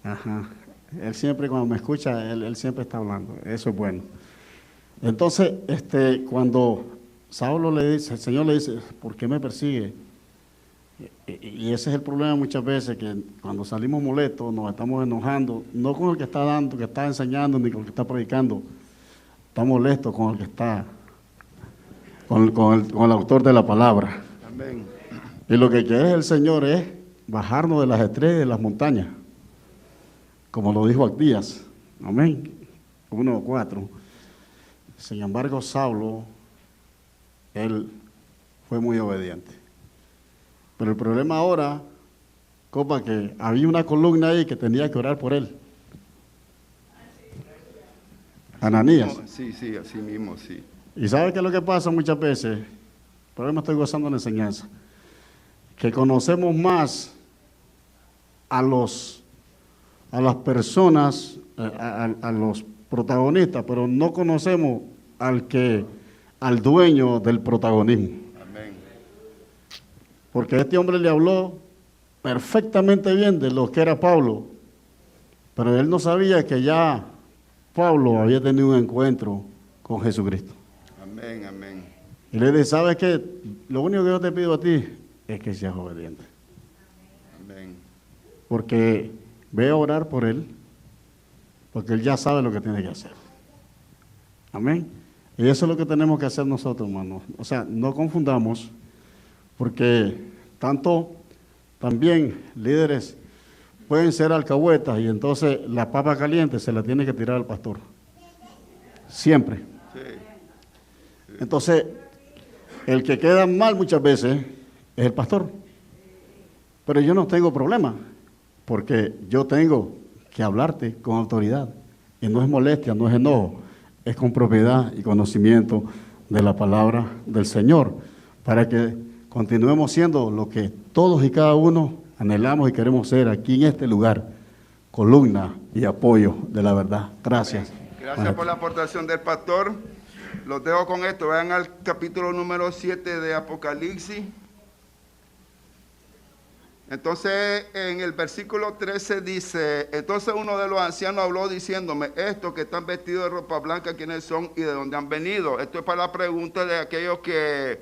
C: Ajá. Él siempre, cuando me escucha, él siempre está hablando. Eso es bueno. Entonces, cuando Saulo le dice, el Señor le dice, ¿por qué me persigue? Y ese es el problema muchas veces, que cuando salimos molestos, nos estamos enojando, no con el que está dando, que está enseñando, ni con el que está predicando. Estamos molestos con el que está, con el autor de la palabra.
A: Amén.
C: Y lo que quiere el Señor es bajarnos de las estrellas y de las montañas, como lo dijo Abdías. Amén. 1:4. Sin embargo, Saulo, él fue muy obediente. Pero el problema ahora, copa, que había una columna ahí que tenía que orar por él. Ananías.
A: Sí, sí, así mismo, sí.
C: ¿Y sabe qué es lo que pasa muchas veces? Por eso me estoy gozando en la enseñanza. Que conocemos más a las personas, a los protagonistas, pero no conocemos al dueño del protagonismo.
A: Amén.
C: Porque este hombre le habló perfectamente bien de lo que era Pablo, pero él no sabía que ya Pablo había tenido un encuentro con Jesucristo.
A: Amén, amén.
C: Y le dice, ¿sabes qué? Lo único que yo te pido a ti es que seas obediente.
A: Amén.
C: Porque ve a orar por él, porque él ya sabe lo que tiene que hacer. Amén. Y eso es lo que tenemos que hacer nosotros, hermanos. O sea, no confundamos, porque también líderes pueden ser alcahuetas y entonces la papa caliente se la tiene que tirar al pastor. Siempre.
A: Sí.
C: Entonces, el que queda mal muchas veces es el pastor. Pero yo no tengo problema, porque yo tengo que hablarte con autoridad. Y no es molestia, no es enojo, es con propiedad y conocimiento de la palabra del Señor, para que continuemos siendo lo que todos y cada uno anhelamos y queremos ser aquí en este lugar, columna y apoyo de la verdad. Gracias.
A: Gracias por la aportación del pastor. Los dejo con esto. Vayan al capítulo número 7 de Apocalipsis. Entonces, en el versículo 13 dice, entonces uno de los ancianos habló diciéndome, estos que están vestidos de ropa blanca, ¿quiénes son y de dónde han venido? Esto es para la pregunta de aquellos que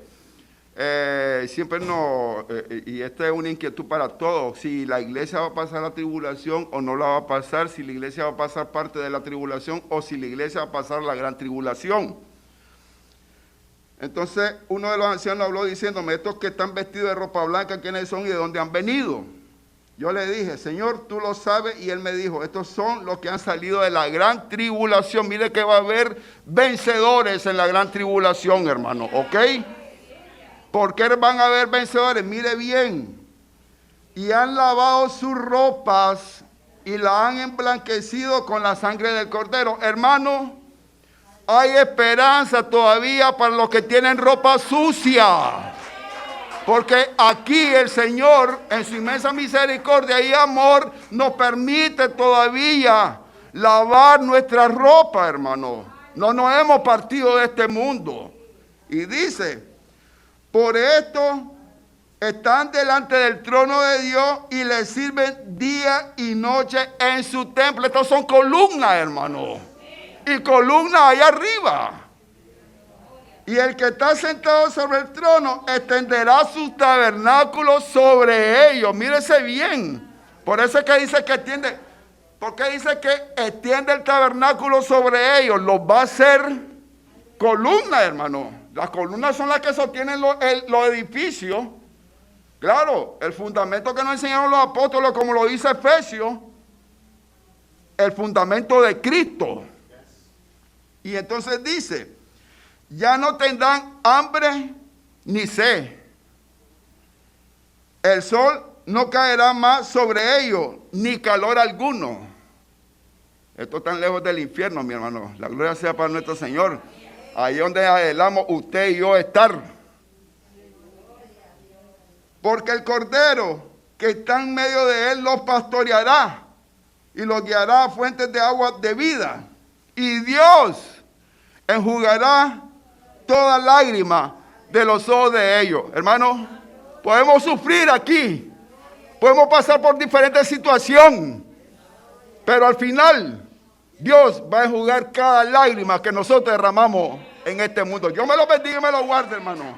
A: siempre nos, y esta es una inquietud para todos, si la iglesia va a pasar la tribulación o no la va a pasar, si la iglesia va a pasar parte de la tribulación o si la iglesia va a pasar la gran tribulación. Entonces, uno de los ancianos habló diciéndome, estos que están vestidos de ropa blanca, ¿quiénes son y de dónde han venido? Yo le dije, Señor, tú lo sabes, y él me dijo, estos son los que han salido de la gran tribulación. Mire que va a haber vencedores en la gran tribulación, hermano, ¿ok? ¿Por qué van a haber vencedores? Mire bien, y han lavado sus ropas y la han emblanquecido con la sangre del Cordero. Hermano, hay esperanza todavía para los que tienen ropa sucia. Porque aquí el Señor, en su inmensa misericordia y amor, nos permite todavía lavar nuestra ropa, hermano. No nos hemos partido de este mundo. Y dice, por esto están delante del trono de Dios y le sirven día y noche en su templo. Estos son columnas, hermano. Y columnas allá arriba. Y el que está sentado sobre el trono extenderá sus tabernáculos sobre ellos. Mírese bien. Por eso es que dice que extiende. ¿Por qué dice que extiende el tabernáculo sobre ellos? Los va a hacer columnas, hermano. Las columnas son las que sostienen los edificios. Claro, el fundamento que nos enseñaron los apóstoles, como lo dice Efesios, el fundamento de Cristo. Y entonces dice, ya no tendrán hambre ni sed. El sol no caerá más sobre ellos, ni calor alguno. Esto está tan lejos del infierno, mi hermano. La gloria sea para nuestro Señor. Ahí donde anhelamos usted y yo estar. Porque el Cordero que está en medio de él los pastoreará y los guiará a fuentes de agua de vida. Y Dios enjugará toda lágrima de los ojos de ellos. Hermanos, podemos sufrir aquí, podemos pasar por diferentes situaciones, pero al final Dios va a enjugar cada lágrima que nosotros derramamos en este mundo. Dios me lo bendiga y me lo guarde, hermano.